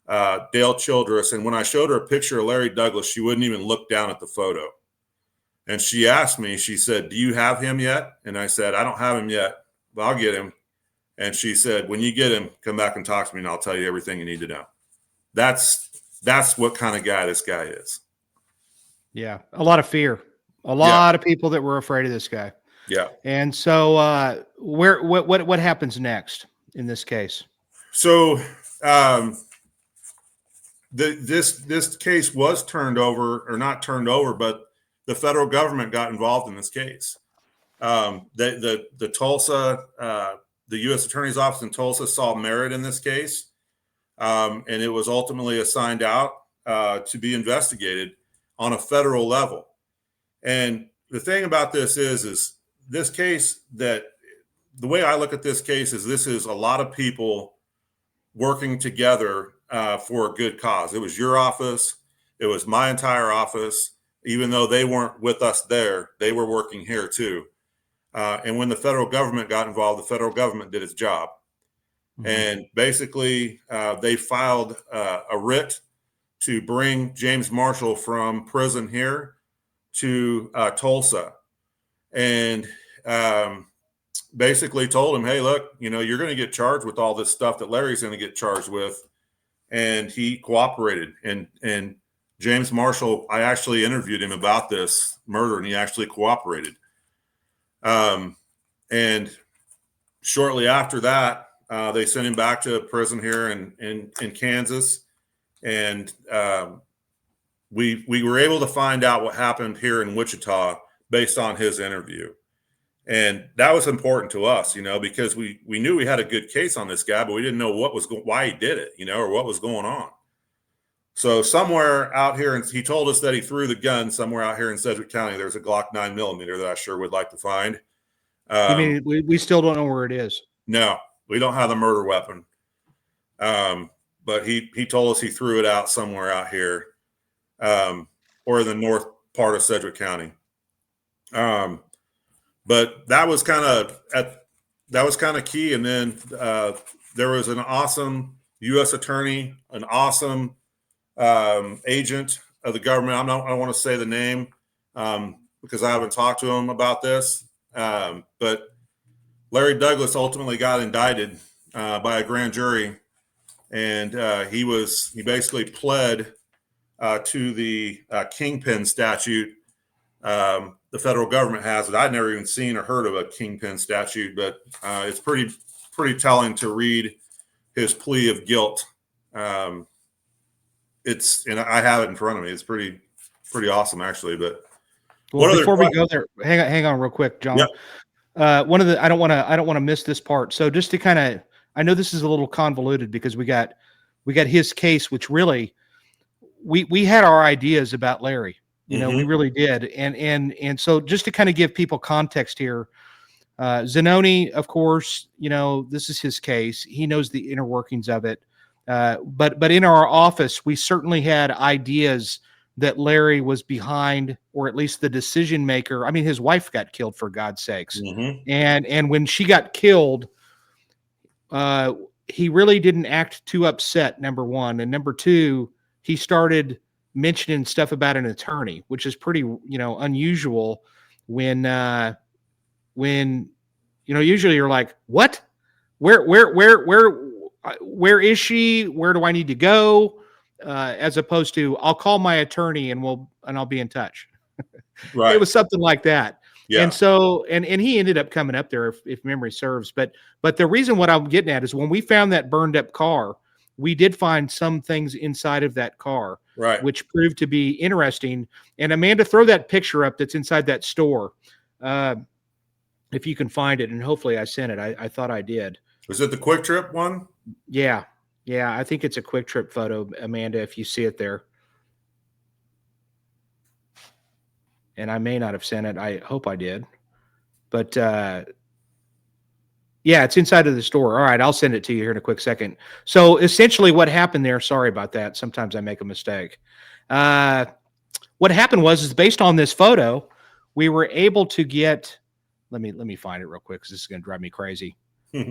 Dale Childress, and when I showed her a picture of Larry Douglas, she wouldn't even look down at the photo. And she asked me, she said, do you have him yet? And I said, I don't have him yet, but I'll get him. And she said, when you get him, come back and talk to me, and I'll tell you everything you need to know. That's what kind of guy this guy is. Yeah, a lot of fear. A lot of people that were afraid of this guy. Yeah. And so what happens next in this case? So this case was turned over, or not turned over, but the federal government got involved in this case. The Tulsa, the U.S. Attorney's Office in Tulsa saw merit in this case, and it was ultimately assigned out to be investigated on a federal level. And the thing about this is this case, that the way I look at this case is this is a lot of people working together for a good cause. It was your office. It was my entire office. Even though they weren't with us there, they were working here too. And when the federal government got involved, the federal government did its job. Mm-hmm. And basically, they filed a writ to bring James Marshall from prison here to Tulsa, and basically told him, hey, look, you're going to get charged with all this stuff that Larry's going to get charged with. And he cooperated. And James Marshall, I actually interviewed him about this murder, and he actually cooperated. And shortly after that, they sent him back to prison here in Kansas. And we were able to find out what happened here in Wichita based on his interview. And that was important to us, because we knew we had a good case on this guy, but we didn't know why he did it, or what was going on. So somewhere out here, and he told us that he threw the gun somewhere out here in Sedgwick County. There's a Glock 9mm that I sure would like to find. You mean we still don't know where it is? No, we don't have the murder weapon. But he told us he threw it out somewhere out here, or in the north part of Sedgwick County. But that was kind of key. And then there was an awesome U.S. attorney, an awesome agent of the government. I don't want to say the name because I haven't talked to him about this. But Larry Douglas ultimately got indicted by a grand jury, and he basically pled to the kingpin statute. The federal government has it. I'd never even seen or heard of a kingpin statute, but it's pretty telling to read his plea of guilt. And I have it in front of me. It's pretty awesome, actually. But before we go there, hang on real quick, John. Yep. I don't want to miss this part. So just to kind of, I know this is a little convoluted because we got his case, which really we had our ideas about Larry. We really did. And so just to kind of give people context here, Zanoni, of course, this is his case. He knows the inner workings of it. But in our office, we certainly had ideas that Larry was behind, or at least the decision maker. I mean, his wife got killed, for God's sakes. Mm-hmm. And when she got killed, he really didn't act too upset, number one. And number two, he started mentioning stuff about an attorney, which is pretty, unusual when usually you're like, what, where is she? Where do I need to go? As opposed to, I'll call my attorney and I'll be in touch. Right. It was something like that. Yeah. And so, and he ended up coming up there if memory serves, but the reason what I'm getting at is when we found that burned up car, we did find some things inside of that car, right, which proved to be interesting. And Amanda, throw that picture up that's inside that store. If you can find it, and hopefully I sent it. I thought I did. Was it the Quick Trip one? Yeah. I think it's a Quick Trip photo, Amanda, if you see it there. And I may not have sent it. I hope I did. But yeah, it's inside of the store. All right, I'll send it to you here in a quick second. So essentially what happened there, sorry about that. Sometimes I make a mistake. What happened is based on this photo, we were able to get, let me find it real quick because this is going to drive me crazy.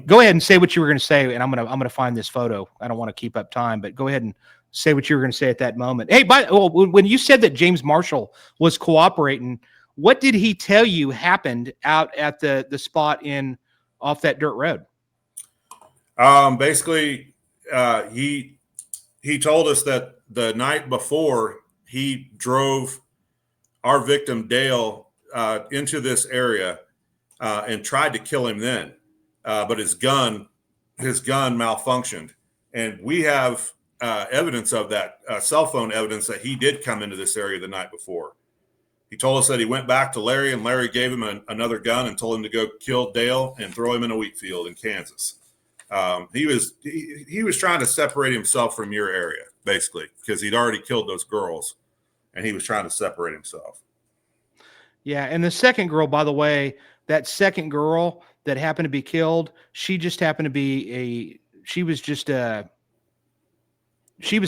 Go ahead and say what you were going to say, and I'm going to find this photo. I don't want to keep up time, but go ahead and say what you were going to say at that moment. Hey, when you said that James Marshall was cooperating, what did he tell you happened out at the spot off that dirt road? Basically, he told us that the night before he drove our victim Dale into this area and tried to kill him then. But his gun malfunctioned, and we have evidence of that, cell phone evidence that he did come into this area the night before. He told us that he went back to Larry, and Larry gave him another gun and told him to go kill Dale and throw him in a wheat field in Kansas. He was trying to separate himself from your area, basically, because he'd already killed those girls, and he was trying to separate himself. Yeah, and the second girl, by the way, that second girl that happened to be killed, she just happened to be she was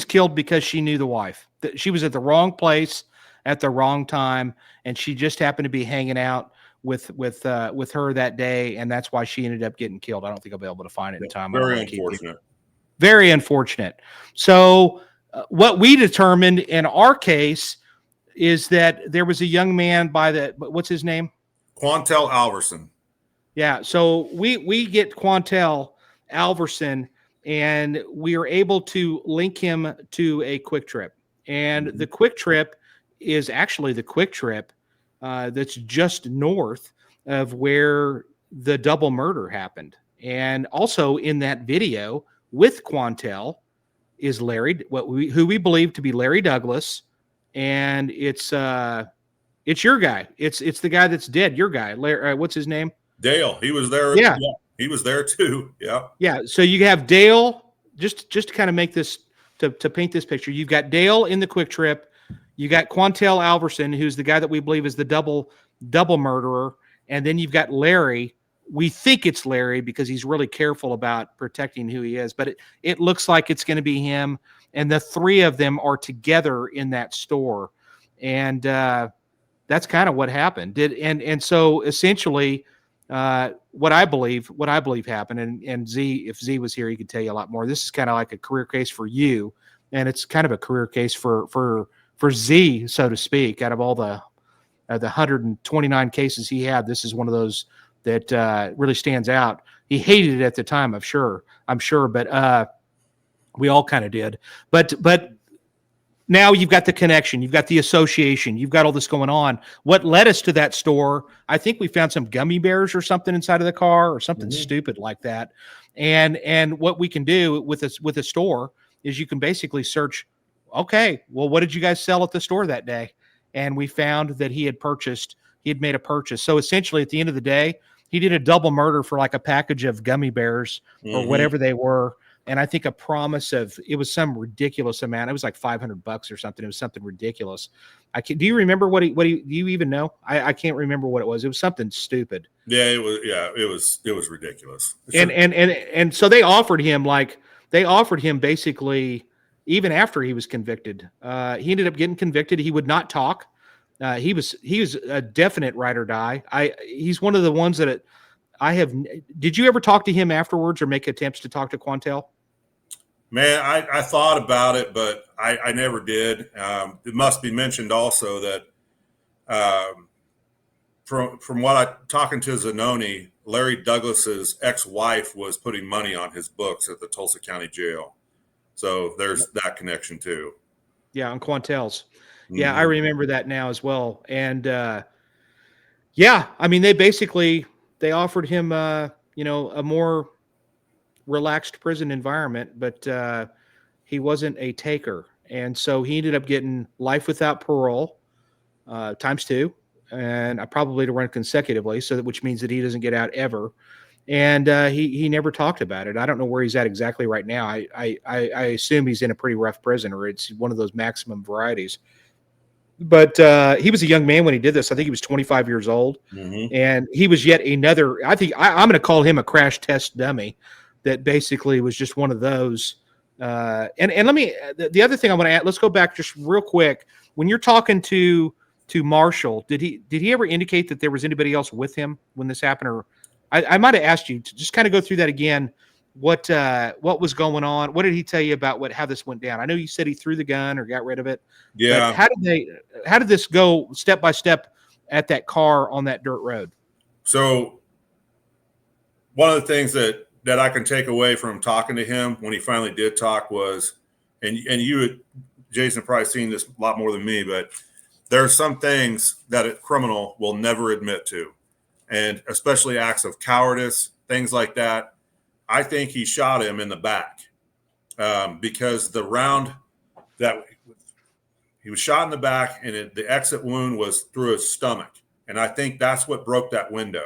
killed because she knew the wife. She was at the wrong place at the wrong time, and she just happened to be hanging out with her that day, and that's why she ended up getting killed. I don't think I'll be able to find it in time. Very unfortunate. Very unfortunate. So what we determined in our case is that there was a young man what's his name? Quantel Alverson. Yeah. So we get Quantel Alverson, and we are able to link him to a Quick Trip. And the Quick Trip is actually the Quick Trip that's just north of where the double murder happened. And also in that video with Quantel is Larry, who we believe to be Larry Douglas, and it's your guy. It's the guy that's dead. Your guy, Larry, what's his name? Dale. He was there. Yeah, he was there too. Yeah. Yeah. So you have Dale. Just to kind of make this to paint this picture. You've got Dale in the Quick Trip. You got Quantel Alverson, who's the guy that we believe is the double murderer, and then you've got Larry. We think it's Larry because he's really careful about protecting who he is, but it looks like it's going to be him. And the three of them are together in that store, and that's kind of what happened. And so essentially, what I believe happened, and Z, if Z was here, he could tell you a lot more. This is kind of like a career case for you, and it's kind of a career case for Z, so to speak. Out of all the 129 cases he had, this is one of those that really stands out. He hated it at the time, I'm sure, but we all kind of did. But now you've got the connection, you've got the association, you've got all this going on. What led us to that store? I think we found some gummy bears or something inside of the car, or something stupid like that. And what we can do with a store is you can basically search, okay, well, what did you guys sell at the store that day? And we found that he had made a purchase. So essentially, at the end of the day, he did a double murder for like a package of gummy bears or whatever they were. And I think a promise of, it was some ridiculous amount. It was like $500 or something. It was something ridiculous. Do you remember do you even know? I can't remember what it was. It was something stupid. Yeah, it was ridiculous. And so they offered him basically, even after he was convicted. He ended up getting convicted. He would not talk. He was a definite ride or die. He's one of the ones that I have. Did you ever talk to him afterwards or make attempts to talk to Quantel? Man, I thought about it, but I never did. It must be mentioned also that from what I talking to Zanoni, Larry Douglas's ex-wife was putting money on his books at the Tulsa County Jail. So there's that connection too. Yeah, on Quantel's. Yeah, I remember that now as well. And yeah, I mean, they offered him a more relaxed prison environment, but he wasn't a taker. And so he ended up getting life without parole ×2, and probably to run consecutively, which means that he doesn't get out ever. And he never talked about it. I don't know where he's at exactly right now. I assume he's in a pretty rough prison, or it's one of those maximum varieties. But he was a young man when he did this. I think he was 25 years old, and he was yet another. I think I'm going to call him a crash test dummy. That basically was just one of those. And let me. The other thing I want to add. Let's go back just real quick. When you're talking to Marshall, did he ever indicate that there was anybody else with him when this happened, or I might have asked you to just kind of go through that again. What was going on? What did he tell you about how this went down? I know you said he threw the gun or got rid of it. Yeah. How did this go step by step at that car on that dirt road? So one of the things that I can take away from talking to him when he finally did talk was, and you, Jason, have probably seen this a lot more than me, but there are some things that a criminal will never admit to, and especially acts of cowardice, things like that. I think he shot him in the back because the round that He was shot in the back, and the exit wound was through his stomach. And I think that's what broke that window.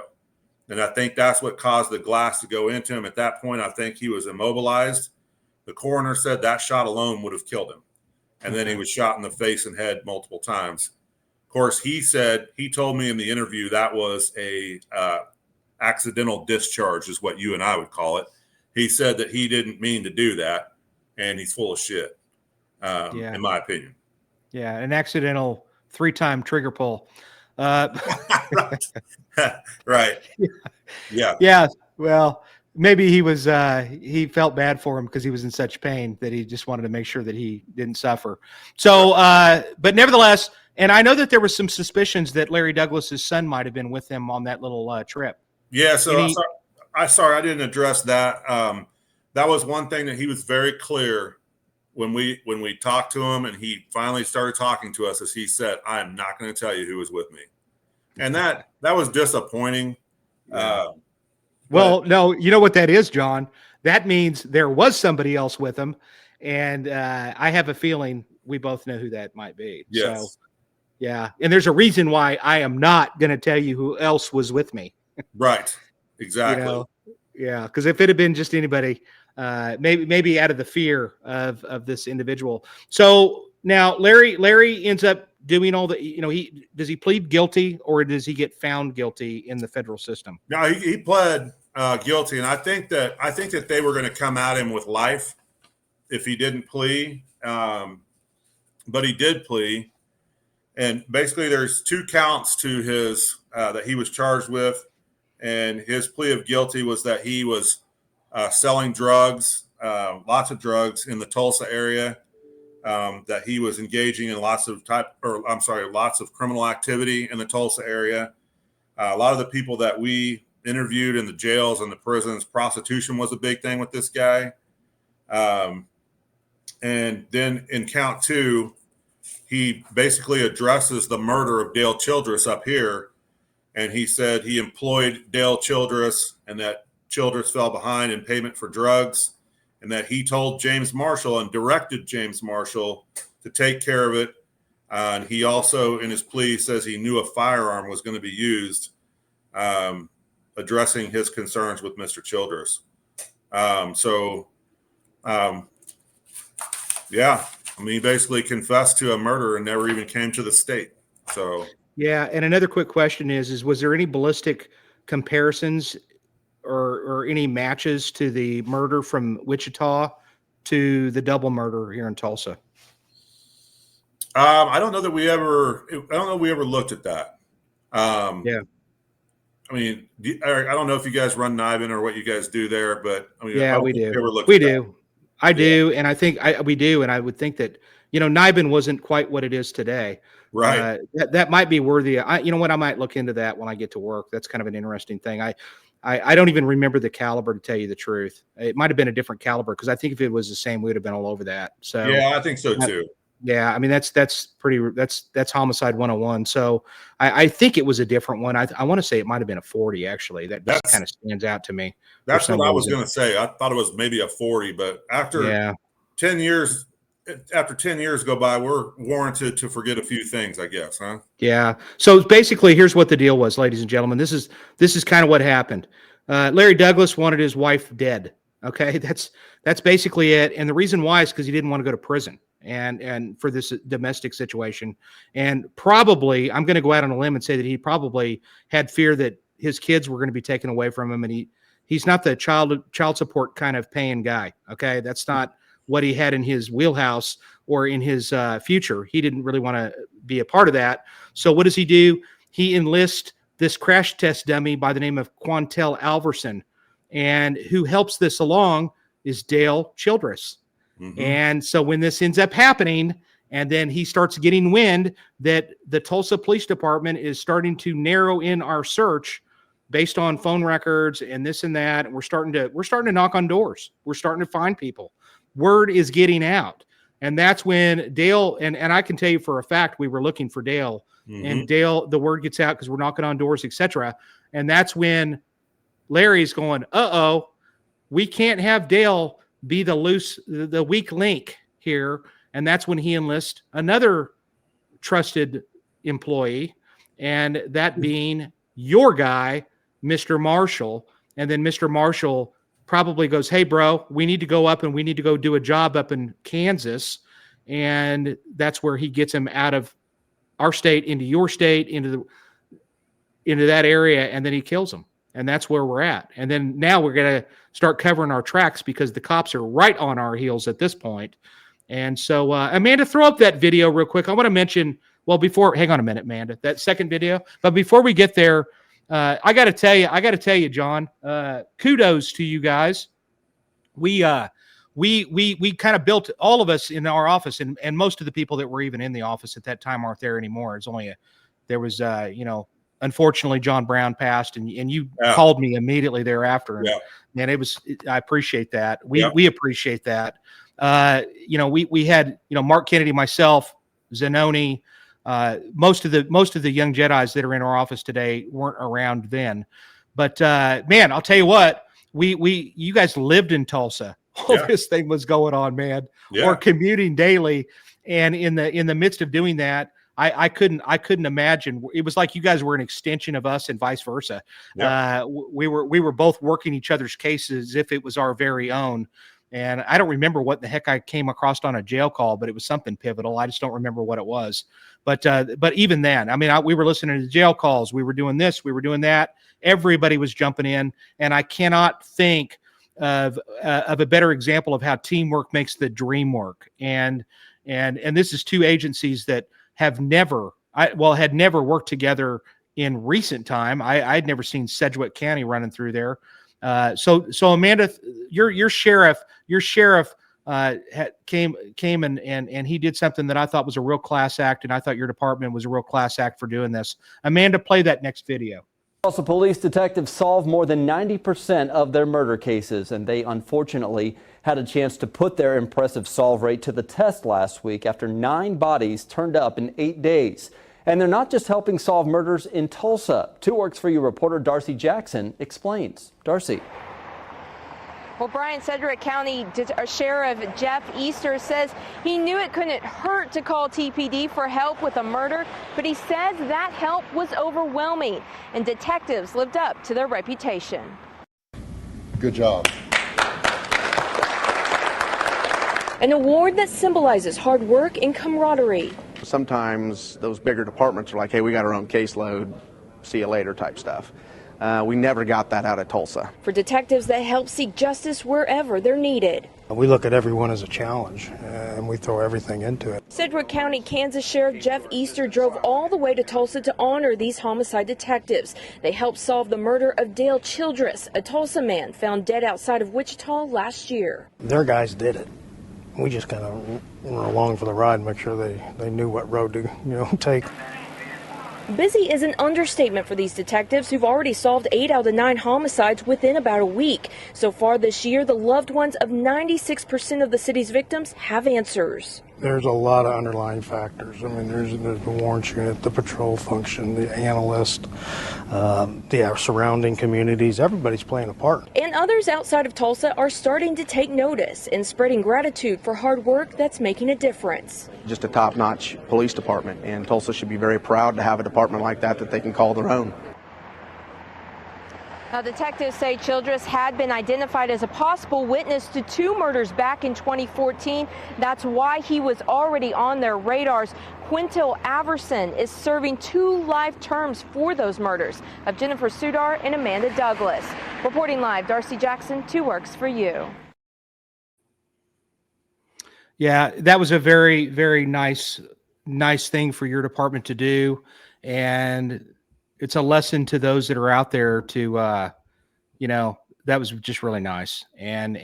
And I think that's what caused the glass to go into him. At that point, I think he was immobilized. The coroner said that shot alone would have killed him. And then he was shot in the face and head multiple times. Of course, he told me in the interview that was a accidental discharge is what you and I would call it. He said that he didn't mean to do that, and he's full of shit, in my opinion. Yeah, an accidental 3-time trigger pull. Right. Yeah. Yeah. Well, maybe he felt bad for him because he was in such pain that he just wanted to make sure that he didn't suffer. So, but nevertheless, and I know that there was some suspicions that Larry Douglas's son might have been with him on that little trip. Yeah. So sorry, I didn't address that. That was one thing that he was very clear when we talked to him, and he finally started talking to us, as he said, "I am not going to tell you who was with me," and that was disappointing. Well, no, you know what that is, John? That means there was somebody else with him, and I have a feeling we both know who that might be. Yes. So, yeah, and there's a reason why I am not going to tell you who else was with me. Right. Exactly. You know? Yeah, because if it had been just anybody, maybe out of the fear of this individual. So now Larry ends up doing all the, does he plead guilty, or does he get found guilty in the federal system? No, he pled guilty, and I think that they were going to come at him with life if he didn't plea, but he did plea, and basically there's 2 counts to his that he was charged with, and his plea of guilty was that he was selling drugs, lots of drugs in the Tulsa area. That he was engaging in lots of criminal activity in the Tulsa area. A lot of the people that we interviewed in the jails and the prisons, prostitution was a big thing with this guy. And then in count 2, he basically addresses the murder of Dale Childress up here. And he said he employed Dale Childress, and that Childress fell behind in payment for drugs, and that he told James Marshall and directed James Marshall to take care of it. And he also, in his plea, says he knew a firearm was going to be used, addressing his concerns with Mr. Childress. Yeah, I mean, he basically confessed to a murder and never even came to the state. So, yeah. And another quick question is was there any ballistic comparisons or any matches to the murder from Wichita to the double murder here in Tulsa? I don't know that we ever looked at that. Yeah. I mean, I don't know if you guys run NIBIN or what you guys do there, but I mean, yeah, we do. We do. I do. And I think we do. And I would think that, NIBIN wasn't quite what it is today. Right. That might be worthy. You know what? I might look into that when I get to work. That's kind of an interesting thing. I don't even remember the caliber, to tell you the truth. It might have been a different caliber, because I think if it was the same, we would have been all over that. So yeah, I think so too. Yeah, I mean that's homicide 101. So I think it was a different one. I want to say it might have been a 40 actually. That kind of stands out to me. That's what I was going to say. I thought it was maybe a 40, but after 10 years go by, we're warranted to forget a few things, I guess, huh? Yeah. So basically, here's what the deal was, ladies and gentlemen. This is kind of what happened. Larry Douglas wanted his wife dead. Okay, that's basically it. And the reason why is because he didn't want to go to prison and for this domestic situation. And probably, I'm going to go out on a limb and say that he probably had fear that his kids were going to be taken away from him, and he's not the child support kind of paying guy. Okay, that's not what he had in his wheelhouse or in his future. He didn't really want to be a part of that. So what does he do? He enlists this crash test dummy by the name of Quantel Alverson, and who helps this along is Dale Childress. Mm-hmm. And so when this ends up happening, and then he starts getting wind that the Tulsa Police Department is starting to narrow in our search based on phone records and this and that, and we're starting to knock on doors. We're starting to find people. Word is getting out. And that's when Dale, and I can tell you for a fact, we were looking for Dale. Mm-hmm. And Dale, the word gets out because we're knocking on doors, etc. And that's when Larry's going, we can't have Dale be the weak link here. And that's when he enlists another trusted employee, and that being your guy, Mr. Marshall. And then Mr. Marshall probably goes, "Hey, bro, we need to go up and we need to go do a job up in Kansas." And that's where he gets him out of our state into your state, into that area, and then he kills him. And that's where we're at. And then now we're going to start covering our tracks because the cops are right on our heels at this point. And so, Amanda, throw up that video real quick. I want to mention, well, hang on a minute, Amanda, that second video. But before we get there, I got to tell you, John, kudos to you guys. We kind of built, all of us in our office, and most of the people that were even in the office at that time aren't there anymore. There was unfortunately John Brown passed, and you called me immediately thereafter. And, man, I appreciate that. We appreciate that. We had, Mark Kennedy, myself, Zanoni, most of the young Jedis that are in our office today weren't around then. But man, I'll tell you what, you guys lived in Tulsa. All this thing was going on, man. Or commuting daily. And in the midst of doing that, I couldn't imagine. It was like you guys were an extension of us and vice versa. We were both working each other's cases as if it was our very own. And I don't remember what the heck I came across on a jail call, but it was something pivotal. I just don't remember what it was. But even then, I mean, we were listening to jail calls. We were doing this. We were doing that. Everybody was jumping in. And I cannot think of a better example of how teamwork makes the dream work. And this is two agencies that had never worked together in recent time. I'd never seen Sedgwick County running through there. So Amanda, your sheriff came and he did something that I thought was a real class act, and I thought your department was a real class act for doing this. Amanda, play that next video. Also, police detectives solved more than 90% of their murder cases, and they unfortunately had a chance to put their impressive solve rate to the test last week after 9 bodies turned up in 8 days. And they're not just helping solve murders in Tulsa. 2 Works for You reporter Darcy Jackson explains. Darcy. Well, Brian, Sedgwick County Sheriff Jeff Easter says he knew it couldn't hurt to call TPD for help with a murder, but he says that help was overwhelming, and detectives lived up to their reputation. Good job. An award that symbolizes hard work and camaraderie. Sometimes those bigger departments are like, hey, we got our own caseload, see you later type stuff. We never got that out of Tulsa. For detectives that help seek justice wherever they're needed. We look at everyone as a challenge, and we throw everything into it. Sedgwick County, Kansas Sheriff Jeff Easter drove all the way to Tulsa to honor these homicide detectives. They helped solve the murder of Dale Childress, a Tulsa man found dead outside of Wichita last year. Their guys did it. We just kind of were along for the ride and make sure they knew what road to take. Busy is an understatement for these detectives who've already solved 8 out of 9 homicides within about a week. So far this year, the loved ones of 96% of the city's victims have answers. There's a lot of underlying factors. I mean, there's the warrants unit, the patrol function, the analyst, the surrounding communities. Everybody's playing a part. And others outside of Tulsa are starting to take notice and spreading gratitude for hard work that's making a difference. Just a top-notch police department, and Tulsa should be very proud to have a department like that they can call their own. Now, detectives say Childress had been identified as a possible witness to 2 murders back in 2014. That's why he was already on their radars. Quintil Averson is serving 2 life terms for those murders of Jennifer Sudar and Amanda Douglas. Reporting live, Darcy Jackson, 2 Works for You. Yeah, that was a very, very nice thing for your department to do. And it's a lesson to those that are out there to, that was just really nice. And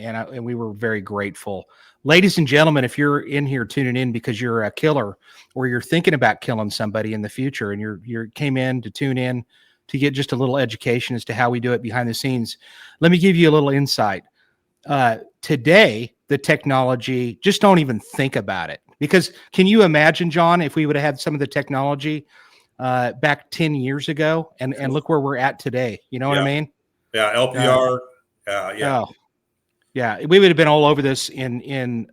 we were very grateful. Ladies and gentlemen, if you're in here tuning in because you're a killer or you're thinking about killing somebody in the future and you came in to tune in to get just a little education as to how we do it behind the scenes, let me give you a little insight. Today, the technology, just don't even think about it. Because can you imagine, John, if we would have had some of the technology back 10 years ago and look where we're at today. You know what I mean? Yeah. LPR. We would have been all over this in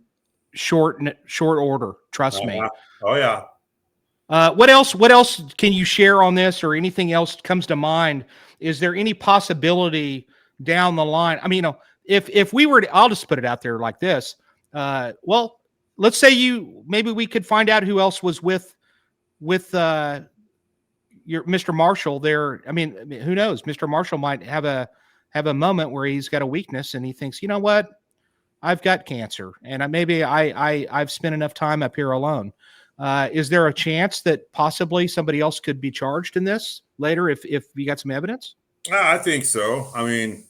short order. Trust me. Oh yeah. What else? What else can you share on this, or anything else comes to mind? Is there any possibility down the line? I mean, if we were to, I'll just put it out there like this. Well, let's say maybe we could find out who else was with your Mr. Marshall there. I mean, who knows? Mr. Marshall might have a moment where he's got a weakness and he thinks, you know what? I've got cancer, and I've spent enough time up here alone. Is there a chance that possibly somebody else could be charged in this later if you got some evidence? I think so. I mean,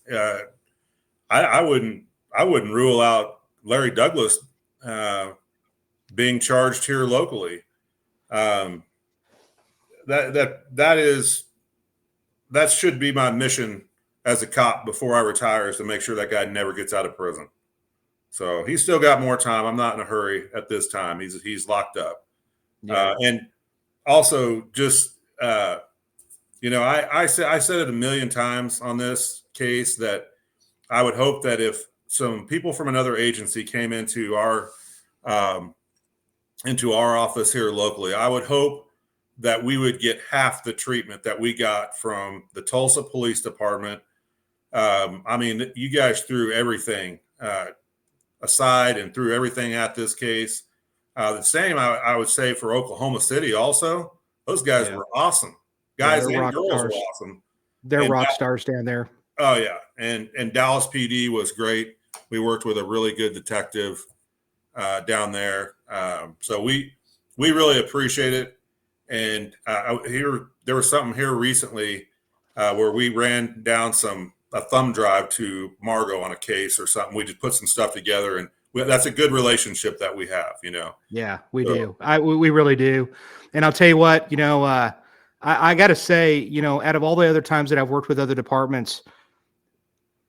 I wouldn't rule out Larry Douglas being charged here locally. That should be my mission as a cop before I retire, is to make sure that guy never gets out of prison. So he's still got more time. I'm not in a hurry at this time. He's locked up. Yeah. And also just, I said it a million times on this case that I would hope that if some people from another agency came into our office here locally, I would hope that we would get half the treatment that we got from the Tulsa Police Department. I mean, you guys threw everything aside and threw everything at this case. The same, I would say, for Oklahoma City also. Those guys were awesome. Guys and girls were awesome. They're rock stars down there. Oh, yeah. And Dallas PD was great. We worked with a really good detective down there. So we really appreciate it. And there was something here recently where we ran down a thumb drive to Margot on a case or something. We just put some stuff together, and that's a good relationship that we have, Yeah, we do. We really do. And I'll tell you what, I got to say, out of all the other times that I've worked with other departments,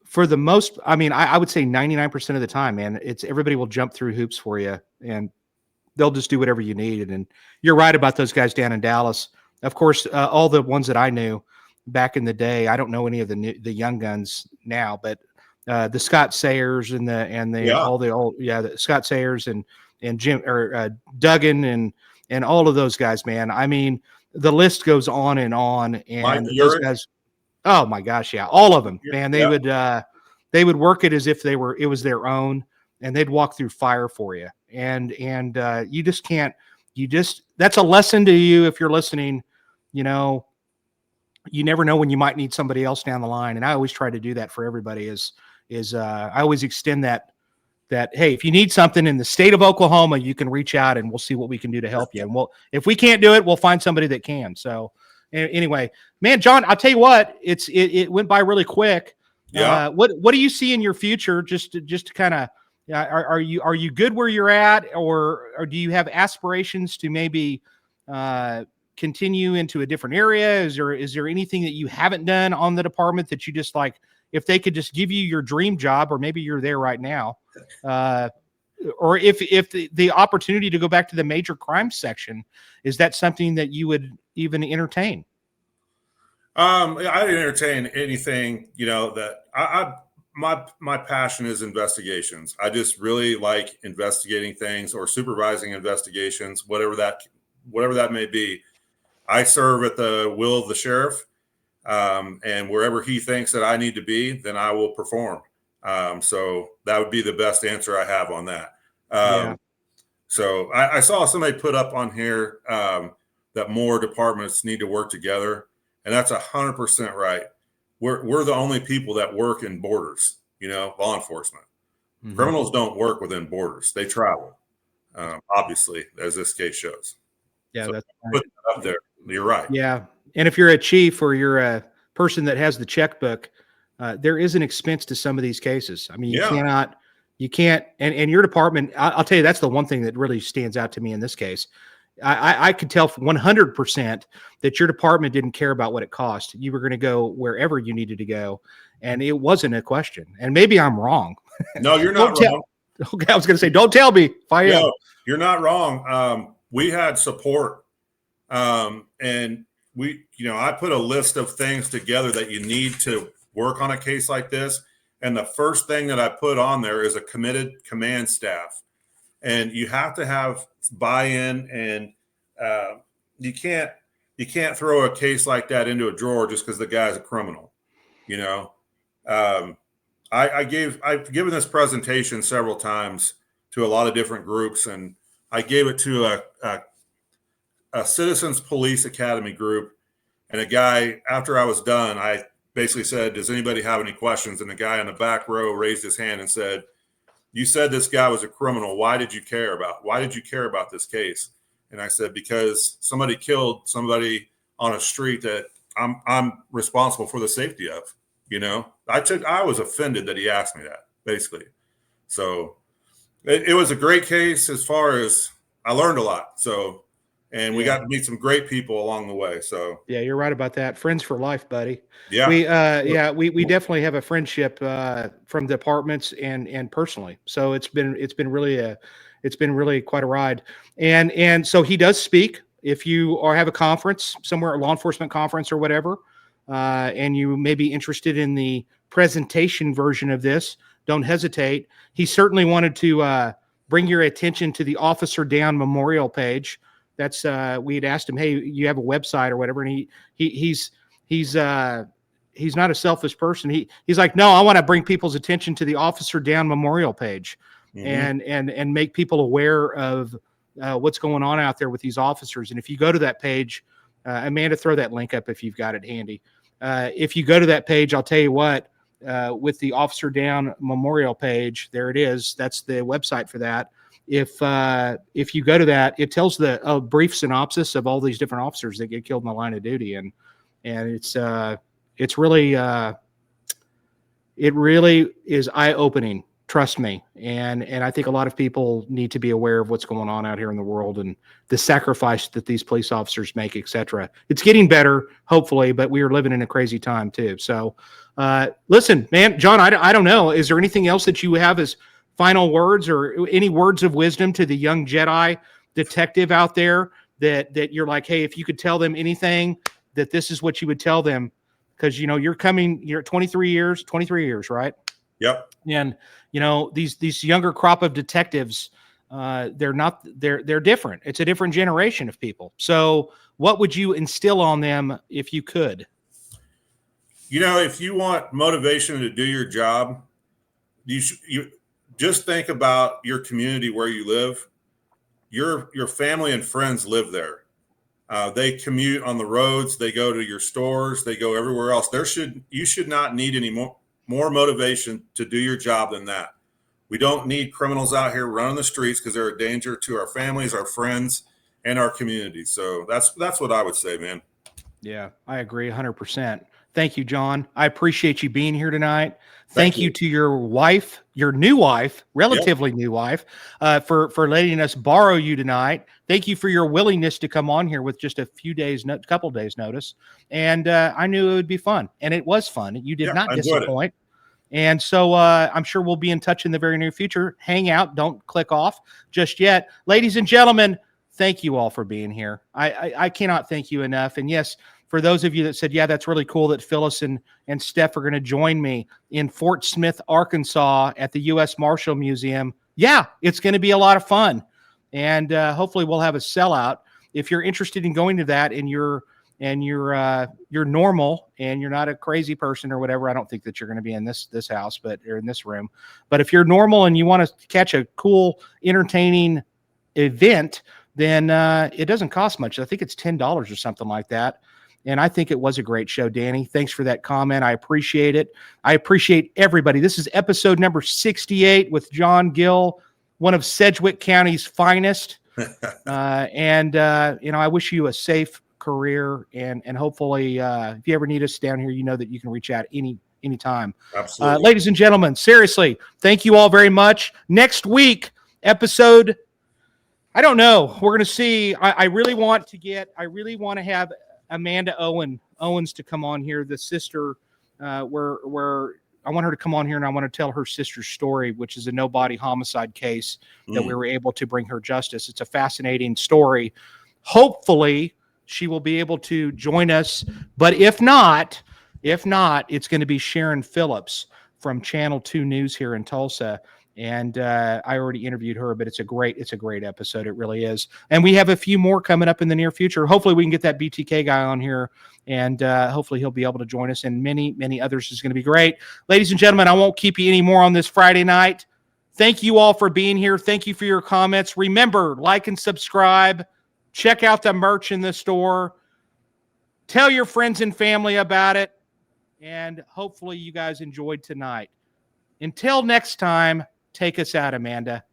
for the most, I mean, I would say 99% of the time, man, everybody will jump through hoops for you, and they'll just do whatever you need. And you're right about those guys down in Dallas. Of course, all the ones that I knew back in the day, I don't know any of the young guns now, but the Scott Sayers and the Scott Sayers and Jim or Duggan and all of those guys, man. I mean, the list goes on and on. And those guys, oh my gosh, yeah, all of them, man. They would work it as if it was their own, and they'd walk through fire for you. And you just can't. That's a lesson to you if you're listening. You never know when you might need somebody else down the line. And I always try to do that for everybody. I always extend that hey, if you need something in the state of Oklahoma, you can reach out and we'll see what we can do to help you. And if we can't do it, we'll find somebody that can. So anyway, man, John, I'll tell you what, it went by really quick. Yeah. What do you see in your future? Just to kind of, are you good where you're at, or do you have aspirations to maybe continue into a different area? Is there anything that you haven't done on the department that you just like, if they could just give you your dream job, or maybe you're there right now, or if the opportunity to go back to the major crime section, is that something that you would even entertain? I'd entertain anything, that my passion is investigations. I just really like investigating things or supervising investigations, whatever that may be. I serve at the will of the sheriff, and wherever he thinks that I need to be, then I will perform. So that would be the best answer I have on that. So I saw somebody put up on here that more departments need to work together, and that's 100% right. We're the only people that work in borders, law enforcement. Mm-hmm. Criminals don't work within borders; they travel. Obviously, as this case shows. Yeah, so that's put that up there. You're right. Yeah, and if you're a chief or you're a person that has the checkbook, there is an expense to some of these cases. I mean, you can't, and your department, I'll tell you, that's the one thing that really stands out to me in this case. I could tell 100% that your department didn't care about what it cost. You were going to go wherever you needed to go, and it wasn't a question. And maybe I'm wrong. No, you're not wrong. Okay, I was going to say, don't tell me if I am. You're not wrong. We had support, and I put a list of things together that you need to work on a case like this. And the first thing that I put on there is a committed command staff. And you have to have buy-in and, you can't throw a case like that into a drawer just because the guy's a criminal. You know, I've given this presentation several times to a lot of different groups, and I gave it to a Citizens Police Academy group, and a guy, after I was done, I basically said, does anybody have any questions? And the guy in the back row raised his hand and said, you said this guy was a criminal. Why did you care about this case? And I said, because somebody killed somebody on a street that I'm responsible for the safety of. You know, I was offended that he asked me that, basically. So it was a great case as far as I learned a lot. So, and we got to meet some great people along the way. So yeah, you're right about that. Friends for life, buddy. Yeah. We definitely have a friendship from departments and personally. So it's been really quite a ride. And so he does speak. If you have a conference somewhere, a law enforcement conference or whatever, and you may be interested in the presentation version of this, don't hesitate. He certainly wanted to bring your attention to the Officer Down Memorial page. That's we had asked him, hey, you have a website or whatever, and he's not a selfish person. He's like, no, I want to bring people's attention to the Officer Down Memorial page, and make people aware of what's going on out there with these officers. And if you go to that page, Amanda, throw that link up if you've got it handy. If you go to that page, I'll tell you what, with the Officer Down Memorial page, there it is. That's the website for that. If you go to that, it tells a brief synopsis of all these different officers that get killed in the line of duty, and it's really it really is eye-opening. Trust me, and I think a lot of people need to be aware of what's going on out here in the world and the sacrifice that these police officers make, etc. It's getting better, hopefully, but we are living in a crazy time too. So, listen, man, John, I don't know. Is there anything else that you have as final words or any words of wisdom to the young Jedi detective out there that you're like, hey, if you could tell them anything, that this is what you would tell them? Because, you know, you're 23 years, right? Yep. And, you know, these younger crop of detectives, they're different. It's a different generation of people. So what would you instill on them if you could? You know, if you want motivation to do your job, you just think about your community where you live. Your family and friends live there. They commute on the roads. They go to your stores. They go everywhere else. You should not need any more motivation to do your job than that. We don't need criminals out here running the streets because they're a danger to our families, our friends, and our communities. So that's what I would say, man. Yeah, I agree 100%. Thank you, John. I appreciate you being here tonight. Thank you to your wife, your new wife, relatively new wife, for letting us borrow you tonight. Thank you for your willingness to come on here with just a couple days notice. And I knew it would be fun, and it was fun. You did not disappoint. And so I'm sure we'll be in touch in the very near future. Hang out. Don't click off just yet. Ladies and gentlemen, thank you all for being here. I cannot thank you enough. And yes, for those of you that said, yeah, that's really cool that Phyllis and Steph are going to join me in Fort Smith, Arkansas at the U.S. Marshal Museum. Yeah, it's going to be a lot of fun. And hopefully we'll have a sellout. If you're interested in going to that and you're normal and you're not a crazy person or whatever, I don't think that you're going to be in this house, or in this room. But if you're normal and you want to catch a cool, entertaining event, then it doesn't cost much. I think it's $10 or something like that. And I think it was a great show, Danny. Thanks for that comment. I appreciate it. I appreciate everybody. This is episode number 68 with John Gil, one of Sedgwick County's finest. I wish you a safe career, and hopefully if you ever need us down here, you know that you can reach out anytime. Absolutely. Ladies and gentlemen, seriously, thank you all very much. Next week, episode, I don't know. We're going to see. I really want to have Amanda Owens to come on here, the sister, where I want her to come on here and I want to tell her sister's story, which is a no-body homicide case that we were able to bring her justice. It's a fascinating story. Hopefully she will be able to join us, but if not, it's going to be Sharon Phillips from Channel 2 News here in Tulsa. And I already interviewed her, but it's a great episode. It really is. And we have a few more coming up in the near future. Hopefully we can get that BTK guy on here, and hopefully he'll be able to join us, and many, many others is going to be great. Ladies and gentlemen, I won't keep you any more on this Friday night. Thank you all for being here. Thank you for your comments. Remember, like and subscribe. Check out the merch in the store. Tell your friends and family about it. And hopefully you guys enjoyed tonight. Until next time, take us out, Amanda.